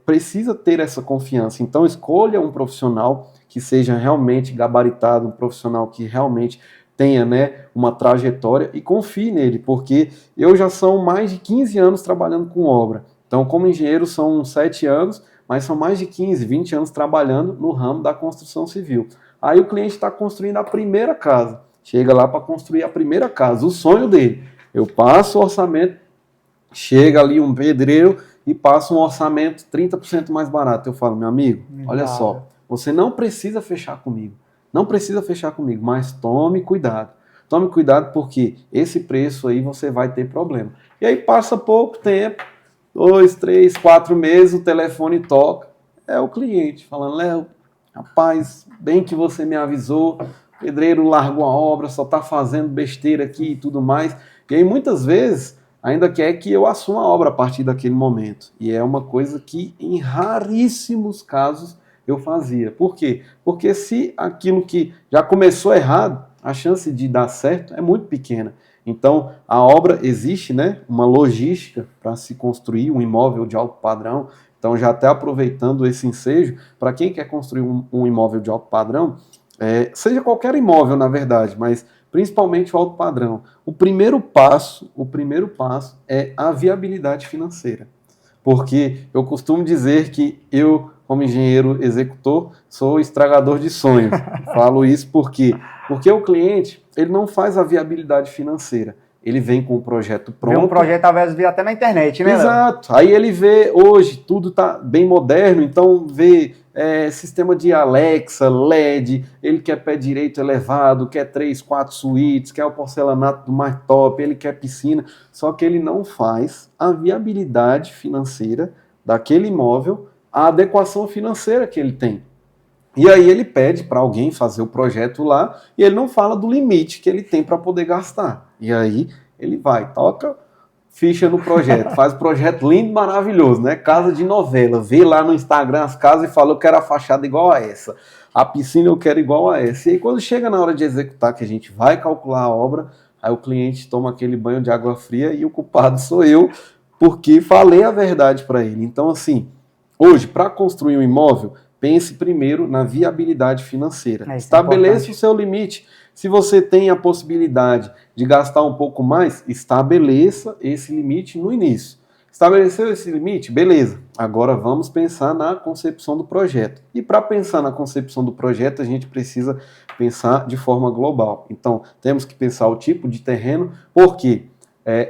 precisa ter essa confiança. Então, escolha um profissional que seja realmente gabaritado, um profissional que realmente tenha, né, uma trajetória e confie nele, porque eu já são mais de 15 anos trabalhando com obra. Então, como engenheiro, são 7 anos, mas são mais de 15, 20 anos trabalhando no ramo da construção civil. Aí o cliente está construindo a primeira casa. Chega lá para construir a primeira casa, o sonho dele. Eu passo o orçamento, chega ali um pedreiro e passa um orçamento 30% mais barato. Eu falo, meu amigo, olha só, você não precisa fechar comigo. Não precisa fechar comigo, mas tome cuidado. Tome cuidado porque esse preço aí você vai ter problema. E aí passa pouco tempo, 2, 3, 4 meses, o telefone toca. É o cliente falando, Léo, rapaz, bem que você me avisou, o pedreiro largou a obra, só está fazendo besteira aqui e tudo mais. E aí muitas vezes ainda quer que eu assuma a obra a partir daquele momento. E é uma coisa que em raríssimos casos eu fazia. Por quê? Porque se aquilo que já começou errado, a chance de dar certo é muito pequena. Então, a obra existe, né, uma logística para se construir um imóvel de alto padrão. Então, já até aproveitando esse ensejo, para quem quer construir um imóvel de alto padrão, seja qualquer imóvel, na verdade, mas principalmente o alto padrão, o primeiro passo é a viabilidade financeira. Porque eu costumo dizer que eu, como engenheiro executor, sou estragador de sonhos. Falo isso porque o cliente, ele não faz a viabilidade financeira. Ele vem com o projeto pronto. Vê um projeto, talvez, vir até na internet, né, Léo? Exato. Aí ele vê, hoje, tudo está bem moderno, então vê sistema de Alexa, LED, ele quer pé direito elevado, quer 3, 4 suítes, quer o porcelanato do mais top, ele quer piscina, só que ele não faz a viabilidade financeira daquele imóvel, a adequação financeira que ele tem. E aí ele pede para alguém fazer o projeto lá e ele não fala do limite que ele tem para poder gastar. E aí ele vai, toca ficha no projeto, faz o projeto lindo, maravilhoso, né? Casa de novela, vê lá no Instagram as casas e fala, eu quero a fachada igual a essa, a piscina eu quero igual a essa. E aí quando chega na hora de executar, que a gente vai calcular a obra, aí o cliente toma aquele banho de água fria e o culpado sou eu, porque falei a verdade para ele. Então assim, hoje, para construir um imóvel, pense primeiro na viabilidade financeira. Estabeleça o seu limite. Se você tem a possibilidade de gastar um pouco mais, estabeleça esse limite no início. Estabeleceu esse limite? Beleza. Agora vamos pensar na concepção do projeto. E para pensar na concepção do projeto, a gente precisa pensar de forma global. Então, temos que pensar o tipo de terreno, porque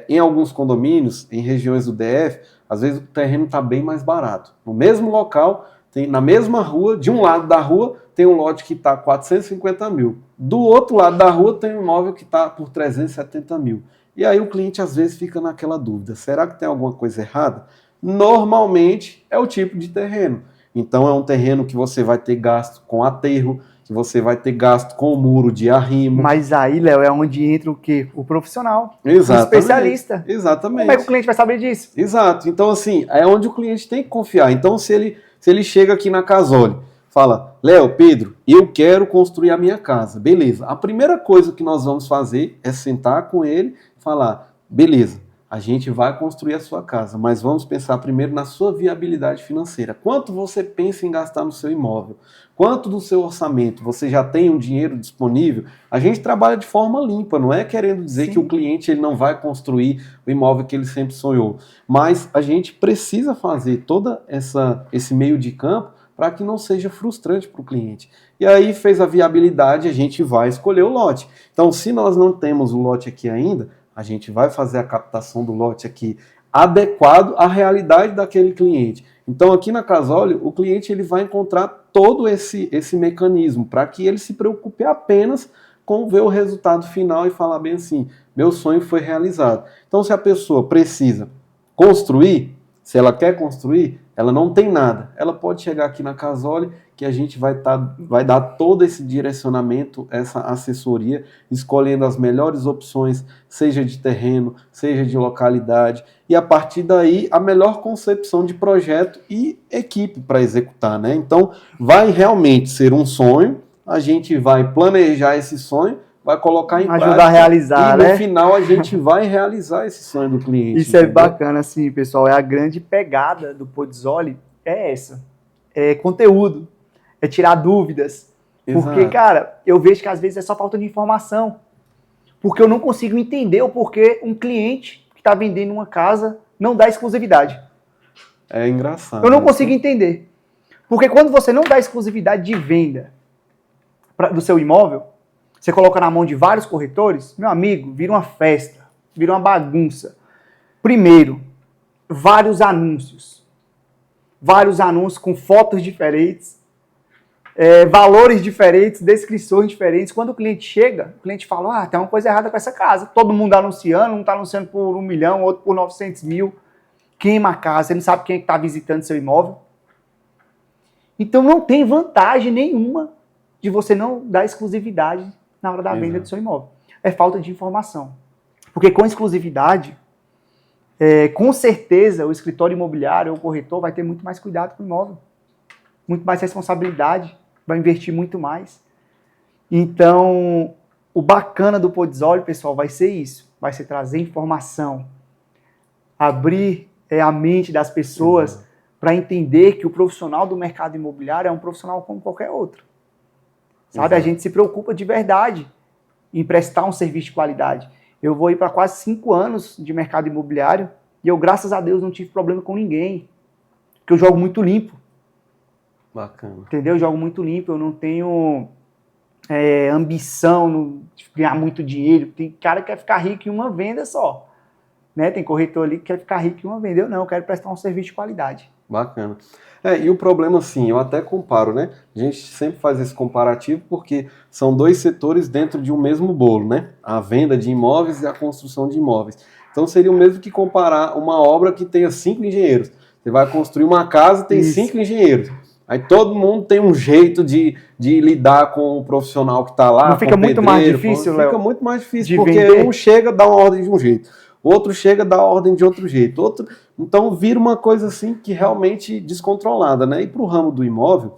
em alguns condomínios, em regiões do DF, às vezes o terreno está bem mais barato. No mesmo local, na mesma rua, de um lado da rua, tem um lote que está 450 mil. Do outro lado da rua tem um imóvel que está por 370 mil. E aí o cliente às vezes fica naquela dúvida, será que tem alguma coisa errada? Normalmente é o tipo de terreno. Então é um terreno que você vai ter gasto com aterro, que você vai ter gasto com o muro de arrimo. Mas aí, Léo, é onde entra o quê? O profissional, exatamente, o especialista. Exatamente. Como é que o cliente vai saber disso? Exato. Então assim, é onde o cliente tem que confiar. Então se ele chega aqui na Casole, fala, Léo, Pedro, eu quero construir a minha casa. Beleza. A primeira coisa que nós vamos fazer é sentar com ele e falar, beleza, a gente vai construir a sua casa, mas vamos pensar primeiro na sua viabilidade financeira. Quanto você pensa em gastar no seu imóvel? Quanto do seu orçamento? Você já tem um dinheiro disponível? A gente trabalha de forma limpa, não é querendo dizer Sim. que o cliente ele não vai construir o imóvel que ele sempre sonhou, mas a gente precisa fazer todo esse meio de campo para que não seja frustrante para o cliente. E aí fez a viabilidade, a gente vai escolher o lote. Então, se nós não temos o lote aqui ainda, a gente vai fazer a captação do lote aqui adequado à realidade daquele cliente. Então, aqui na Casole, o cliente ele vai encontrar todo esse mecanismo para que ele se preocupe apenas com ver o resultado final e falar bem assim, meu sonho foi realizado. Então, se a pessoa precisa construir, se ela quer construir, ela não tem nada. Ela pode chegar aqui na Casole, que a gente vai dar todo esse direcionamento, essa assessoria, escolhendo as melhores opções, seja de terreno, seja de localidade, e a partir daí a melhor concepção de projeto e equipe para executar, né? Então, vai realmente ser um sonho, a gente vai planejar esse sonho, vai colocar em prática. Ajudar a realizar, e né? no final a gente vai realizar esse sonho do cliente. Isso entendeu? É bacana, assim, pessoal. É a grande pegada do Podzoli, é essa. É conteúdo, é tirar dúvidas. Exato. Porque, cara, eu vejo que às vezes é só falta de informação. Porque eu não consigo entender o porquê um cliente que está vendendo uma casa não dá exclusividade. É engraçado. Eu não consigo entender. Porque quando você não dá exclusividade de venda do seu imóvel, você coloca na mão de vários corretores, meu amigo, vira uma festa, vira uma bagunça. Primeiro, vários anúncios com fotos diferentes, valores diferentes, descrições diferentes. Quando o cliente chega, o cliente fala, tem uma coisa errada com essa casa. Todo mundo anunciando, um está anunciando por 1 milhão, outro por 900 mil. Queima a casa, você não sabe quem é que está visitando seu imóvel. Então não tem vantagem nenhuma de você não dar exclusividade na hora da venda do seu imóvel. É falta de informação. Porque com exclusividade, com certeza o escritório imobiliário ou o corretor vai ter muito mais cuidado com o imóvel, muito mais responsabilidade, vai investir muito mais. Então, o bacana do Podzol, pessoal, vai ser isso, vai ser trazer informação, abrir a mente das pessoas para entender que o profissional do mercado imobiliário é um profissional como qualquer outro. Sabe, a gente se preocupa de verdade em prestar um serviço de qualidade. Eu vou ir para quase 5 anos de mercado imobiliário e eu, graças a Deus, não tive problema com ninguém. Porque eu jogo muito limpo. Bacana. Entendeu? Eu jogo muito limpo, eu não tenho ambição de ganhar muito dinheiro. Tem cara que quer ficar rico em uma venda só. Né? Tem corretor ali que quer ficar rico em uma venda. Eu não, eu quero prestar um serviço de qualidade. Bacana. E o problema, assim, eu até comparo, né? A gente sempre faz esse comparativo porque são 2 setores dentro de um mesmo bolo, né? A venda de imóveis e a construção de imóveis. Então seria o mesmo que comparar uma obra que tenha 5 engenheiros. Você vai construir uma casa, tem 5 engenheiros. Aí todo mundo tem um jeito de lidar com o profissional que está lá. Não fica muito mais difícil, Léo? Fica muito mais difícil, porque um chega, dá uma ordem de um jeito. Outro chega, dá ordem de outro jeito. Então vira uma coisa assim que realmente descontrolada, né? E para o ramo do imóvel,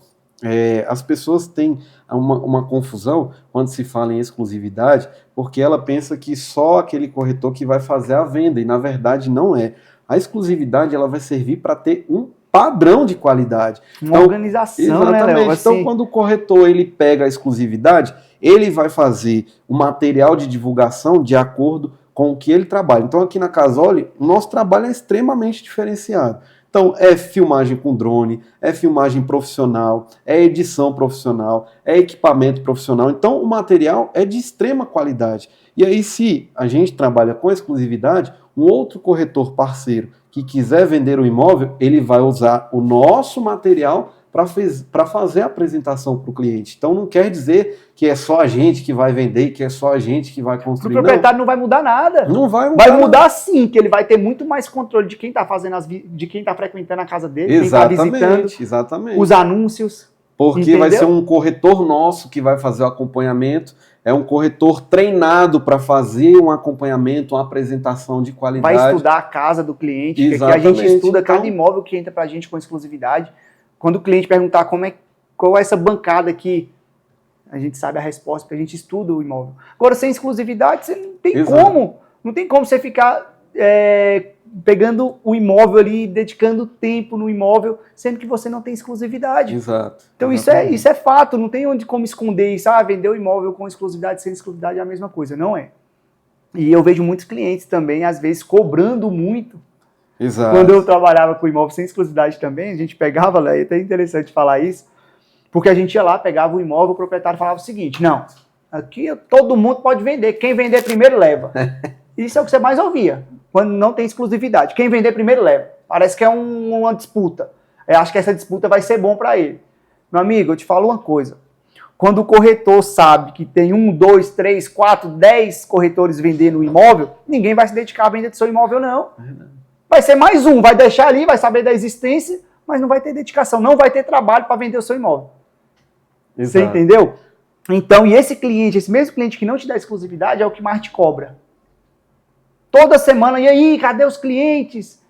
as pessoas têm uma confusão quando se fala em exclusividade, porque ela pensa que só aquele corretor que vai fazer a venda, e na verdade não é. A exclusividade ela vai servir para ter um padrão de qualidade. Uma organização, exatamente, né, Léo? Então, quando o corretor ele pega a exclusividade, ele vai fazer o material de divulgação de acordo com o que ele trabalha. Então, aqui na Casoli, o nosso trabalho é extremamente diferenciado. Então, é filmagem com drone, é filmagem profissional, é edição profissional, é equipamento profissional. Então, o material é de extrema qualidade. E aí, se a gente trabalha com exclusividade, um outro corretor parceiro que quiser vender o imóvel, ele vai usar o nosso material para fazer a apresentação para o cliente. Então não quer dizer que é só a gente que vai vender, que é só a gente que vai construir. O proprietário não vai mudar nada. Não vai mudar. Vai mudar sim, que ele vai ter muito mais controle de quem está fazendo de quem está frequentando a casa dele, exatamente, quem está visitando, exatamente. Os anúncios. Porque entendeu? Vai ser um corretor nosso que vai fazer o acompanhamento. É um corretor treinado para fazer um acompanhamento, uma apresentação de qualidade. Vai estudar a casa do cliente, porque a gente estuda cada imóvel que entra para a gente com exclusividade. Quando o cliente perguntar qual é essa bancada aqui, a gente sabe a resposta, porque a gente estuda o imóvel. Agora, sem exclusividade, você não tem como. Não tem como você ficar pegando o imóvel ali, dedicando tempo no imóvel, sendo que você não tem exclusividade. Exato. Então isso é fato, não tem como esconder isso. Vender o imóvel com exclusividade, sem exclusividade é a mesma coisa. Não é. E eu vejo muitos clientes também, às vezes, cobrando muito. Exato. Quando eu trabalhava com imóvel sem exclusividade também, a gente pegava lá, é até interessante falar isso, porque a gente ia lá, pegava o imóvel, o proprietário falava o seguinte: não, aqui todo mundo pode vender, quem vender primeiro leva. Isso é o que você mais ouvia, quando não tem exclusividade. Quem vender primeiro leva. Parece que é uma disputa. Eu acho que essa disputa vai ser bom para ele. Meu amigo, eu te falo uma coisa. Quando o corretor sabe que tem 1, 2, 3, 4, 10 corretores vendendo o imóvel, ninguém vai se dedicar à venda do seu imóvel, não. Vai ser mais um, vai deixar ali, vai saber da existência, mas não vai ter dedicação, não vai ter trabalho para vender o seu imóvel. Exato. Você entendeu? Então, e esse mesmo cliente que não te dá exclusividade é o que mais te cobra. Toda semana, e aí, cadê os clientes?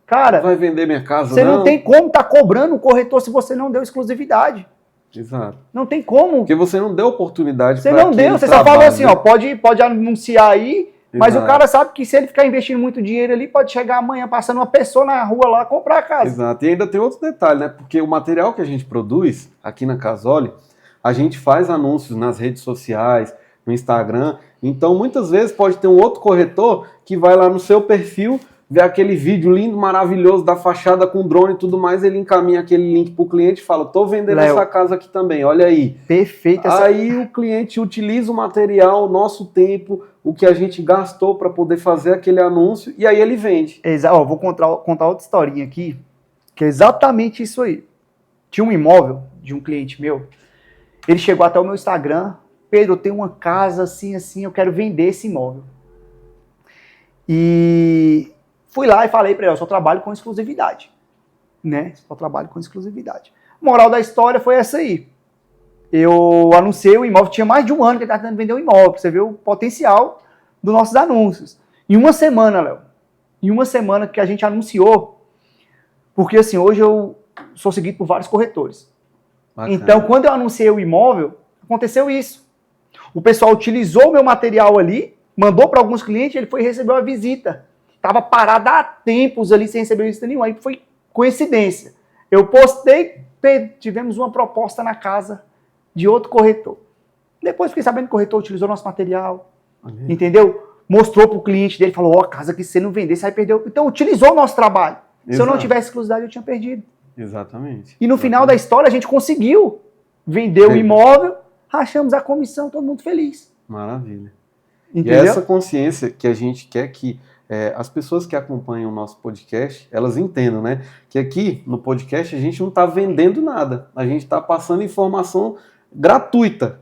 Cara, vai vender minha casa, você não tem como estar cobrando o corretor se você não deu exclusividade. Exato. Não tem como. Porque você não deu oportunidade para Você não deu, você só falou assim, ó, pode anunciar aí, mas o cara sabe que se ele ficar investindo muito dinheiro ali, pode chegar amanhã passando uma pessoa na rua lá comprar a casa. Exato. E ainda tem outro detalhe, né? Porque o material que a gente produz aqui na Casoli, a gente faz anúncios nas redes sociais, no Instagram. Então, muitas vezes pode ter um outro corretor que vai lá no seu perfil, vê aquele vídeo lindo, maravilhoso da fachada com drone e tudo mais, ele encaminha aquele link pro cliente e fala: tô vendendo essa casa aqui também, olha aí. Perfeito. Aí o cliente utiliza o material, o nosso tempo, o que a gente gastou para poder fazer aquele anúncio, e aí ele vende. Vou contar outra historinha aqui, que é exatamente isso aí. Tinha um imóvel de um cliente meu, ele chegou até o meu Instagram: Pedro, eu tenho uma casa assim, eu quero vender esse imóvel. E fui lá e falei para ele: eu só trabalho com exclusividade. Né? Só trabalho com exclusividade. Moral da história foi essa aí. Eu anunciei o imóvel, tinha mais de um ano que ele estava tentando vender o imóvel, pra você ver o potencial dos nossos anúncios. Em uma semana, Léo, em uma semana que a gente anunciou, porque assim, hoje eu sou seguido por vários corretores. Bacana. Então, quando eu anunciei o imóvel, aconteceu isso. O pessoal utilizou o meu material ali, mandou para alguns clientes, ele foi receber uma visita. Estava parado há tempos ali sem receber visita nenhuma, aí foi coincidência. Eu postei, tivemos uma proposta na casa de outro corretor. Depois fiquei sabendo que o corretor utilizou nosso material, entendeu? Mostrou para o cliente dele, falou, a casa que você não vender, você vai perder. Então, utilizou o nosso trabalho. Exato. Se eu não tivesse exclusividade, eu tinha perdido. Exatamente. E no final da história, a gente conseguiu vender o imóvel, rachamos a comissão, todo mundo feliz. Maravilha. Entendeu? E essa consciência que a gente quer que as pessoas que acompanham o nosso podcast, elas entendam, né? Que aqui no podcast a gente não está vendendo nada, a gente está passando informação gratuita.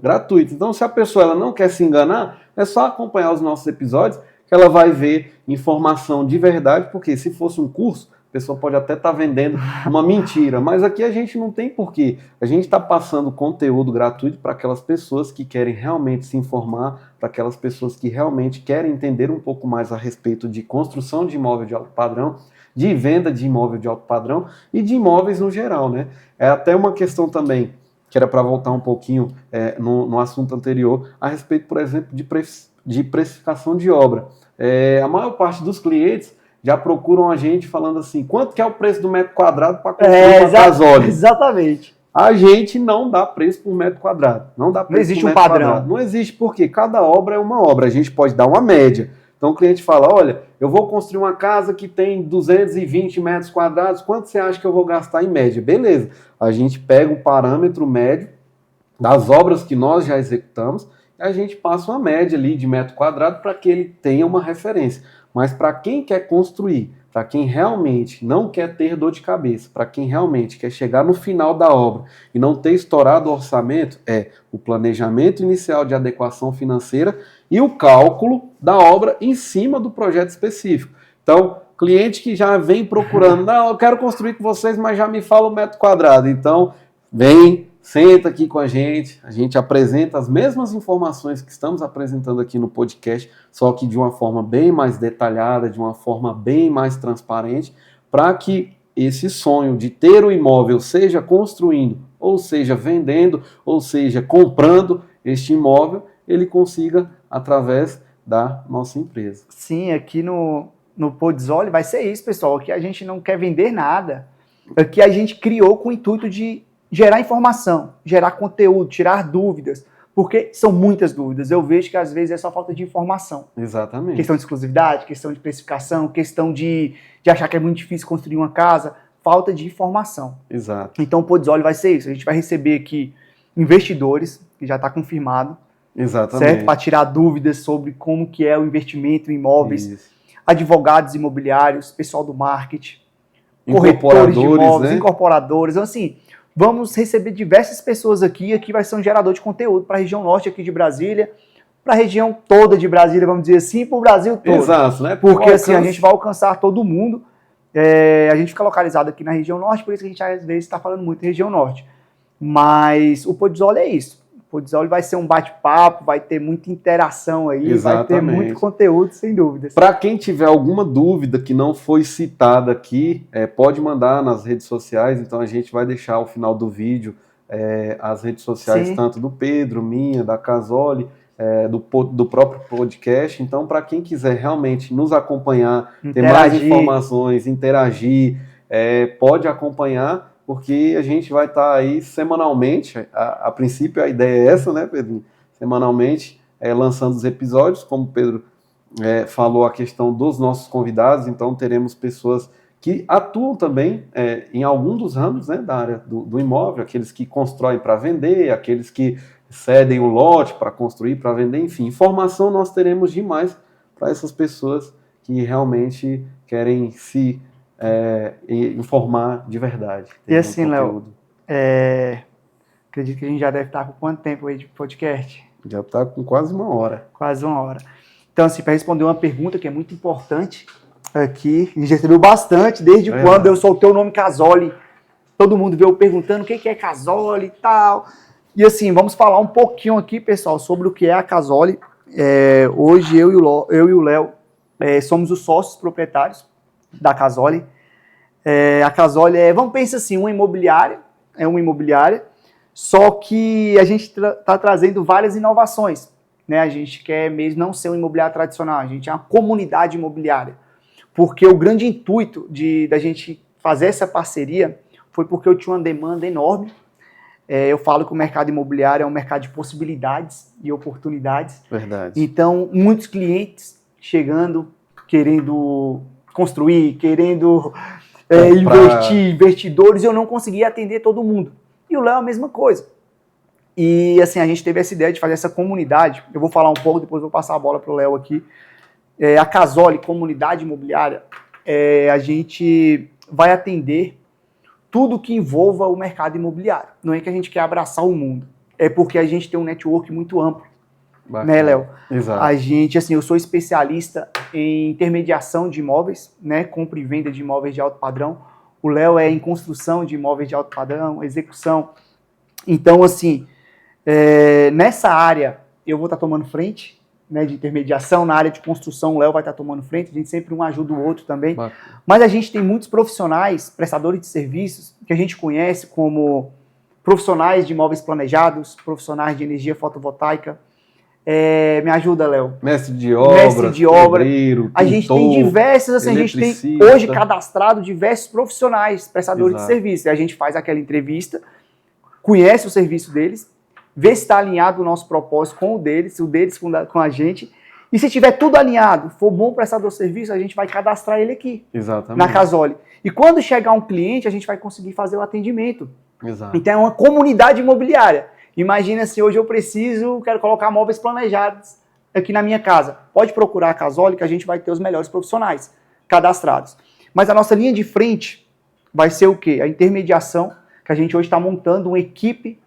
Então, se a pessoa ela não quer se enganar, é só acompanhar os nossos episódios que ela vai ver informação de verdade, porque se fosse um curso, a pessoa pode até estar vendendo uma mentira, mas aqui a gente não tem porquê. A gente está passando conteúdo gratuito para aquelas pessoas que querem realmente se informar, para aquelas pessoas que realmente querem entender um pouco mais a respeito de construção de imóvel de alto padrão, de venda de imóvel de alto padrão e de imóveis no geral, né? É até uma questão também, que era para voltar um pouquinho no assunto anterior, a respeito, por exemplo, de precificação de obra. A maior parte dos clientes já procuram a gente falando assim, quanto que é o preço do metro quadrado para construir uma casólia? Exatamente. A gente não dá preço por metro quadrado. Não dá preço. Não existe um padrão. Quadrado. Não existe, porque cada obra é uma obra. A gente pode dar uma média. Então o cliente fala, olha, eu vou construir uma casa que tem 220 metros quadrados, quanto você acha que eu vou gastar em média? Beleza. A gente pega o parâmetro médio das obras que nós já executamos e a gente passa uma média ali de metro quadrado para que ele tenha uma referência. Mas para quem quer construir, para quem realmente não quer ter dor de cabeça, para quem realmente quer chegar no final da obra e não ter estourado o orçamento, é o planejamento inicial de adequação financeira e o cálculo da obra em cima do projeto específico. Então, cliente que já vem procurando, não, eu quero construir com vocês, mas já me fala o metro quadrado. Então, vem, senta aqui com a gente apresenta as mesmas informações que estamos apresentando aqui no podcast, só que de uma forma bem mais detalhada, de uma forma bem mais transparente, para que esse sonho de ter o imóvel, seja construindo, ou seja vendendo, ou seja comprando este imóvel, ele consiga através da nossa empresa. Sim, aqui no Podzoli vai ser isso, pessoal. Aqui a gente não quer vender nada. Aqui a gente criou com o intuito de gerar informação, gerar conteúdo, tirar dúvidas, porque são muitas dúvidas. Eu vejo que às vezes é só falta de informação. Exatamente. Questão de exclusividade, questão de precificação, questão de achar que é muito difícil construir uma casa, falta de informação. Exato. Então o Podzoli vai ser isso. A gente vai receber aqui investidores, que já está confirmado. Exatamente. Certo? Para tirar dúvidas sobre como que é o investimento em imóveis, advogados imobiliários, pessoal do marketing, corretores de imóveis, né? Incorporadores. Então, assim, vamos receber diversas pessoas aqui. Aqui vai ser um gerador de conteúdo para a região norte aqui de Brasília, para a região toda de Brasília, vamos dizer assim, para o Brasil todo. Exato, né? Porque assim, a gente vai alcançar todo mundo. A gente fica localizado aqui na região norte, por isso que a gente às vezes está falando muito em região norte. Mas o Podzoli é isso. O Podzoli vai ser um bate-papo, vai ter muita interação aí, exatamente. Vai ter muito conteúdo, sem dúvidas. Para quem tiver alguma dúvida que não foi citada aqui, pode mandar nas redes sociais, então a gente vai deixar ao final do vídeo as redes sociais, sim, tanto do Pedro, minha, da Casoli, do próprio podcast. Então, para quem quiser realmente nos acompanhar, ter mais informações, interagir, pode acompanhar, porque a gente vai estar aí semanalmente, a princípio a ideia é essa, né, Pedro? Semanalmente, lançando os episódios, como o Pedro falou, a questão dos nossos convidados, então teremos pessoas que atuam também em algum dos ramos, né, da área do imóvel, aqueles que constroem para vender, aqueles que cedem o lote para construir, para vender, enfim, informação nós teremos demais para essas pessoas que realmente querem se informar de verdade. E assim, Léo, acredito que a gente já deve estar com quanto tempo aí de podcast? Já está com quase 1 hora. Quase 1 hora. Então, assim, para responder uma pergunta que é muito importante aqui, a gente recebeu bastante, desde quando eu soltei o nome Casoli todo mundo veio perguntando o que é Casole e tal. E assim, vamos falar um pouquinho aqui, pessoal, sobre o que é a Casole. Hoje eu e o Léo somos os sócios proprietários da Casole. A Casole vamos pensar assim, uma imobiliária, só que a gente está trazendo várias inovações, né? A gente quer mesmo não ser um imobiliário tradicional, a gente é uma comunidade imobiliária, porque o grande intuito da gente fazer essa parceria foi porque eu tinha uma demanda enorme. Eu falo que o mercado imobiliário é um mercado de possibilidades e oportunidades. Verdade. Então, muitos clientes chegando, querendo construir, querendo investir, investidores, eu não conseguia atender todo mundo. E o Léo é a mesma coisa. E assim, a gente teve essa ideia de fazer essa comunidade. Eu vou falar um pouco, depois vou passar a bola para o Léo aqui. A Casole, comunidade imobiliária, a gente vai atender tudo que envolva o mercado imobiliário. Não é que a gente quer abraçar o mundo, é porque a gente tem um network muito amplo. Bacana. Né, Léo? Exato. A gente, assim, eu sou especialista em intermediação de imóveis, né, compra e venda de imóveis de alto padrão. O Léo é em construção de imóveis de alto padrão, execução. Então, assim, nessa área eu vou estar tomando frente, né, de intermediação. Na área de construção o Léo vai estar tomando frente, a gente sempre um ajuda o outro também. Bacana. Mas a gente tem muitos profissionais, prestadores de serviços, que a gente conhece como profissionais de imóveis planejados, profissionais de energia fotovoltaica. Me ajuda, Léo. Mestre de obras, pedreiro, a gente tem diversos, assim, a gente tem hoje cadastrado diversos profissionais, prestadores de serviço. E a gente faz aquela entrevista, conhece o serviço deles, vê se está alinhado o nosso propósito com o deles com a gente. E se tiver tudo alinhado, for bom prestador de serviço, a gente vai cadastrar ele aqui. Exatamente. Na Casole. E quando chegar um cliente, a gente vai conseguir fazer o atendimento. Exato. Então é uma comunidade imobiliária. Imagina se hoje eu quero colocar móveis planejados aqui na minha casa. Pode procurar a Casole que a gente vai ter os melhores profissionais cadastrados. Mas a nossa linha de frente vai ser o quê? A intermediação, que a gente hoje está montando uma equipe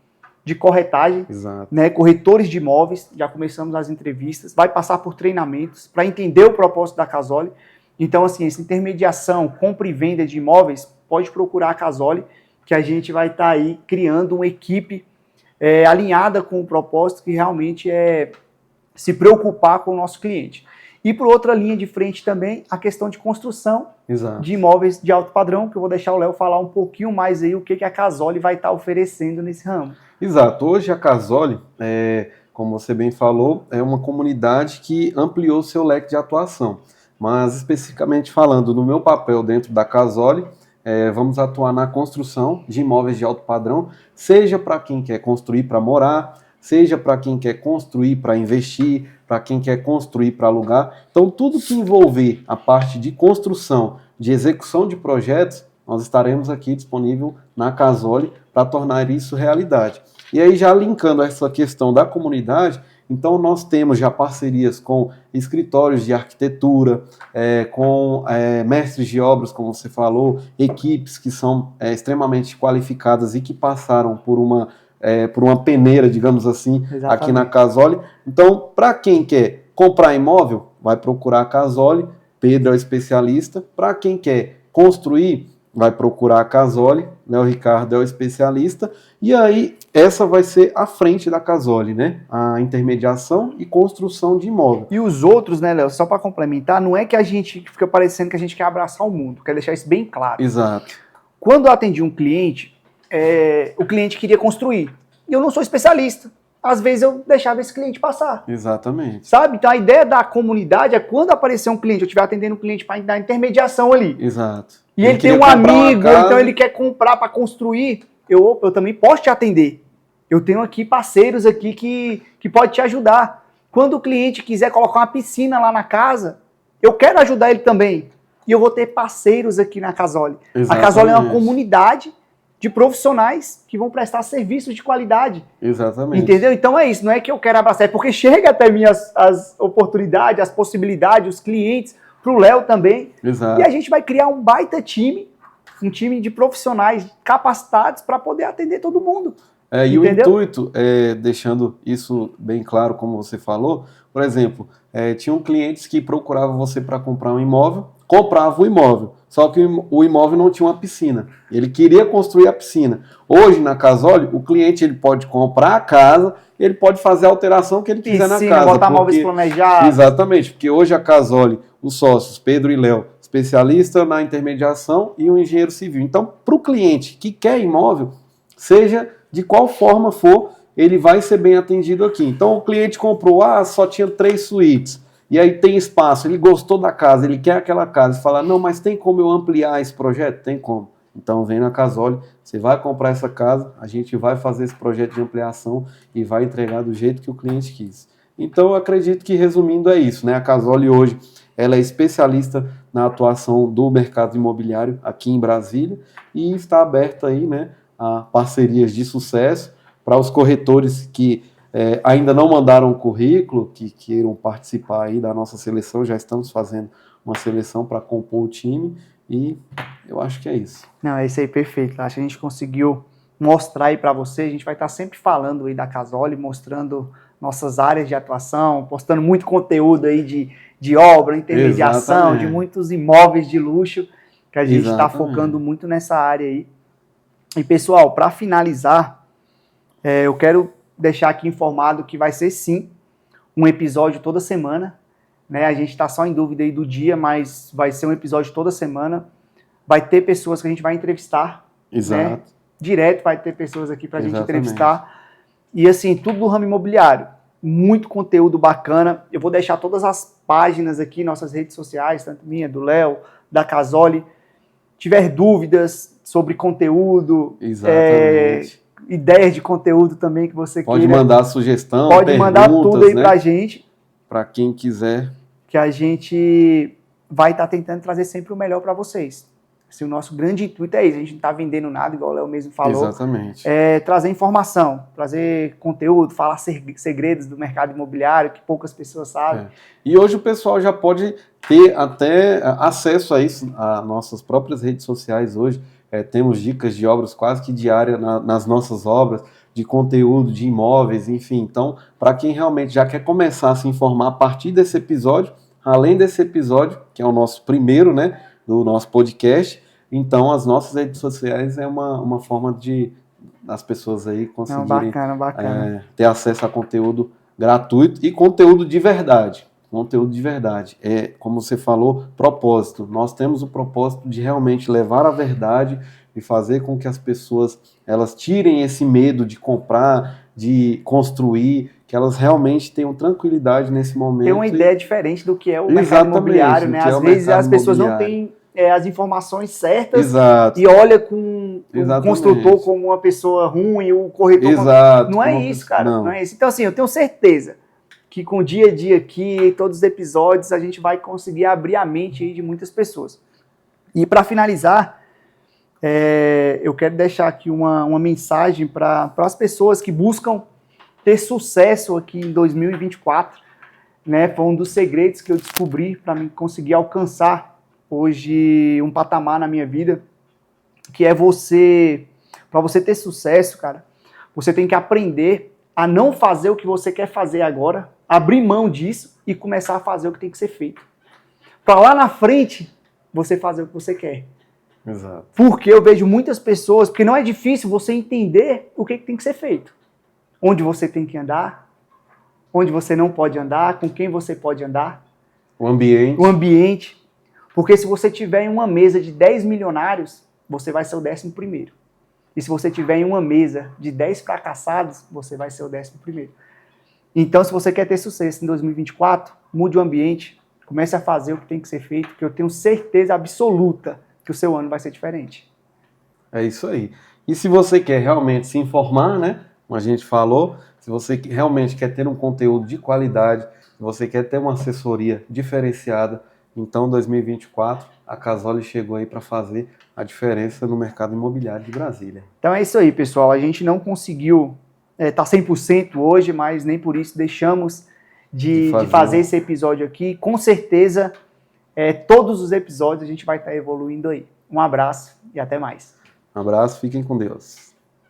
de corretagem, né, corretores de imóveis, já começamos as entrevistas, vai passar por treinamentos para entender o propósito da Casole. Então, assim, essa intermediação, compra e venda de imóveis, pode procurar a Casole, que a gente vai estar aí criando uma equipe alinhada com o propósito que realmente é se preocupar com o nosso cliente. E por outra linha de frente também, a questão de construção de imóveis de alto padrão, que eu vou deixar o Léo falar um pouquinho mais aí o que a Casole vai estar oferecendo nesse ramo. Exato. Hoje a Casole, como você bem falou, é uma comunidade que ampliou seu leque de atuação. Mas especificamente falando no meu papel dentro da Casole, vamos atuar na construção de imóveis de alto padrão, seja para quem quer construir para morar, seja para quem quer construir para investir, para quem quer construir para alugar. Então, tudo que envolver a parte de construção, de execução de projetos, nós estaremos aqui disponível na Casole para tornar isso realidade. E aí, já linkando essa questão da comunidade, então nós temos já parcerias com escritórios de arquitetura, com mestres de obras, como você falou, equipes que são extremamente qualificadas e que passaram por uma peneira, digamos assim, exatamente, aqui na Casole. Então, para quem quer comprar imóvel, vai procurar a Casole, Pedro é o especialista. Para quem quer construir, vai procurar a Casole, né? O Ricardo é o especialista. E aí, essa vai ser a frente da Casole, né? A intermediação e construção de imóvel. E os outros, né, Léo, só para complementar, não é que a gente fica parecendo que a gente quer abraçar o mundo, quero deixar isso bem claro. Exato. Quando eu atendi um cliente, o cliente queria construir. E eu não sou especialista. Às vezes eu deixava esse cliente passar. Exatamente. Sabe? Então a ideia da comunidade é quando aparecer um cliente, eu estiver atendendo um cliente para dar intermediação ali. Exato. E ele tem um amigo, então ele quer comprar para construir, eu também posso te atender. Eu tenho aqui parceiros aqui que pode te ajudar. Quando o cliente quiser colocar uma piscina lá na casa, eu quero ajudar ele também. E eu vou ter parceiros aqui na Casole. Exatamente. A Casole é uma comunidade de profissionais que vão prestar serviços de qualidade. Exatamente. Entendeu? Então é isso, não é que eu quero abraçar, é porque chega até mim as oportunidades, as possibilidades, os clientes, pro Léo também. Exato. E a gente vai criar um baita time, um time de profissionais capacitados para poder atender todo mundo. E o intuito, deixando isso bem claro, como você falou, por exemplo, tinham clientes que procuravam você para comprar um imóvel, compravam o imóvel, só que o imóvel não tinha uma piscina. Ele queria construir a piscina. Hoje, na Casoli, o cliente ele pode comprar a casa, ele pode fazer a alteração que ele quiser na casa. Botar móveis planejados. Exatamente, porque hoje a Casoli, os sócios, Pedro e Léo, especialista na intermediação e um engenheiro civil. Então, para o cliente que quer imóvel, seja de qual forma for, ele vai ser bem atendido aqui. Então, o cliente comprou, só tinha 3 suítes. E aí tem espaço, ele gostou da casa, ele quer aquela casa, e fala, não, mas tem como eu ampliar esse projeto? Tem como. Então vem na Casoli, você vai comprar essa casa, a gente vai fazer esse projeto de ampliação e vai entregar do jeito que o cliente quis. Então eu acredito que resumindo é isso, né? A Casoli hoje, ela é especialista na atuação do mercado imobiliário aqui em Brasília e está aberta aí, né, a parcerias de sucesso para os corretores que ainda não mandaram o currículo, que queiram participar aí da nossa seleção. Já estamos fazendo uma seleção para compor o time e eu acho que é isso. Não, é isso aí, perfeito. Acho que a gente conseguiu mostrar aí para você. A gente vai estar sempre falando aí da Casoli, mostrando nossas áreas de atuação, postando muito conteúdo aí de obra, intermediação, Exatamente. de muitos imóveis de luxo, que a gente está Exatamente. focando muito nessa área aí. E pessoal, para finalizar, eu quero deixar aqui informado que vai ser sim um episódio toda semana, né? A gente está só em dúvida aí do dia, mas vai ser um episódio toda semana. Vai ter pessoas que a gente vai entrevistar, Exato. né? Direto vai ter pessoas aqui para a gente Exatamente. entrevistar. E assim, tudo do ramo imobiliário. Muito conteúdo bacana. Eu vou deixar todas as páginas aqui, nossas redes sociais, tanto minha, do Léo, da Casoli. Tiver dúvidas sobre conteúdo, Exatamente. ideias de conteúdo também que você Pode queira. mandar sugestão, Pode mandar tudo aí, né, pra gente. Para quem quiser. Que a gente vai estar tentando trazer sempre o melhor para vocês. Assim, o nosso grande intuito é isso. A gente não está vendendo nada, igual o Léo mesmo falou. Exatamente. É trazer informação, trazer conteúdo, falar segredos do mercado imobiliário que poucas pessoas sabem. E hoje o pessoal já pode ter até acesso a isso, a nossas próprias redes sociais hoje. Temos dicas de obras quase que diárias nas nossas obras, de conteúdo, de imóveis, enfim. Então, para quem realmente já quer começar a se informar a partir desse episódio, além desse episódio, que é o nosso primeiro, né, do nosso podcast, então as nossas redes sociais é uma forma de as pessoas aí conseguirem bacana. ter acesso a conteúdo gratuito e conteúdo de verdade. Conteúdo de verdade. Como você falou, propósito. Nós temos o propósito de realmente levar a verdade e fazer com que as pessoas elas tirem esse medo de comprar, de construir, que elas realmente tenham tranquilidade nesse momento. Tem uma ideia diferente do que é o mercado imobiliário, né? Às vezes as pessoas não têm as informações certas. Exato. E olha com o construtor como uma pessoa ruim, o corretor Exato. Não é isso, cara. Não é isso. Então, assim, eu tenho certeza que com o dia a dia aqui, em todos os episódios, a gente vai conseguir abrir a mente aí de muitas pessoas. E para finalizar, eu quero deixar aqui uma mensagem para as pessoas que buscam ter sucesso aqui em 2024. Né? Foi um dos segredos que eu descobri para mim conseguir alcançar hoje um patamar na minha vida, que é para você ter sucesso, cara, você tem que aprender a não fazer o que você quer fazer agora, abrir mão disso e começar a fazer o que tem que ser feito. Para lá na frente, você fazer o que você quer. Exato. Porque eu vejo muitas pessoas, porque não é difícil você entender o que tem que ser feito. Onde você tem que andar, onde você não pode andar, com quem você pode andar. O ambiente. O ambiente. Porque se você tiver em uma mesa de 10 milionários, você vai ser o 11º. E se você tiver em uma mesa de 10 fracassados, você vai ser o 11º. Então, se você quer ter sucesso em 2024, mude o ambiente, comece a fazer o que tem que ser feito, que eu tenho certeza absoluta que o seu ano vai ser diferente. É isso aí. E se você quer realmente se informar, né, como a gente falou, se você realmente quer ter um conteúdo de qualidade, se você quer ter uma assessoria diferenciada, então 2024 a Casoli chegou aí para fazer a diferença no mercado imobiliário de Brasília. Então é isso aí, pessoal. A gente não conseguiu estar 100% hoje, mas nem por isso deixamos de fazer esse episódio aqui. Com certeza, todos os episódios a gente vai estar evoluindo aí. Um abraço e até mais. Um abraço, fiquem com Deus.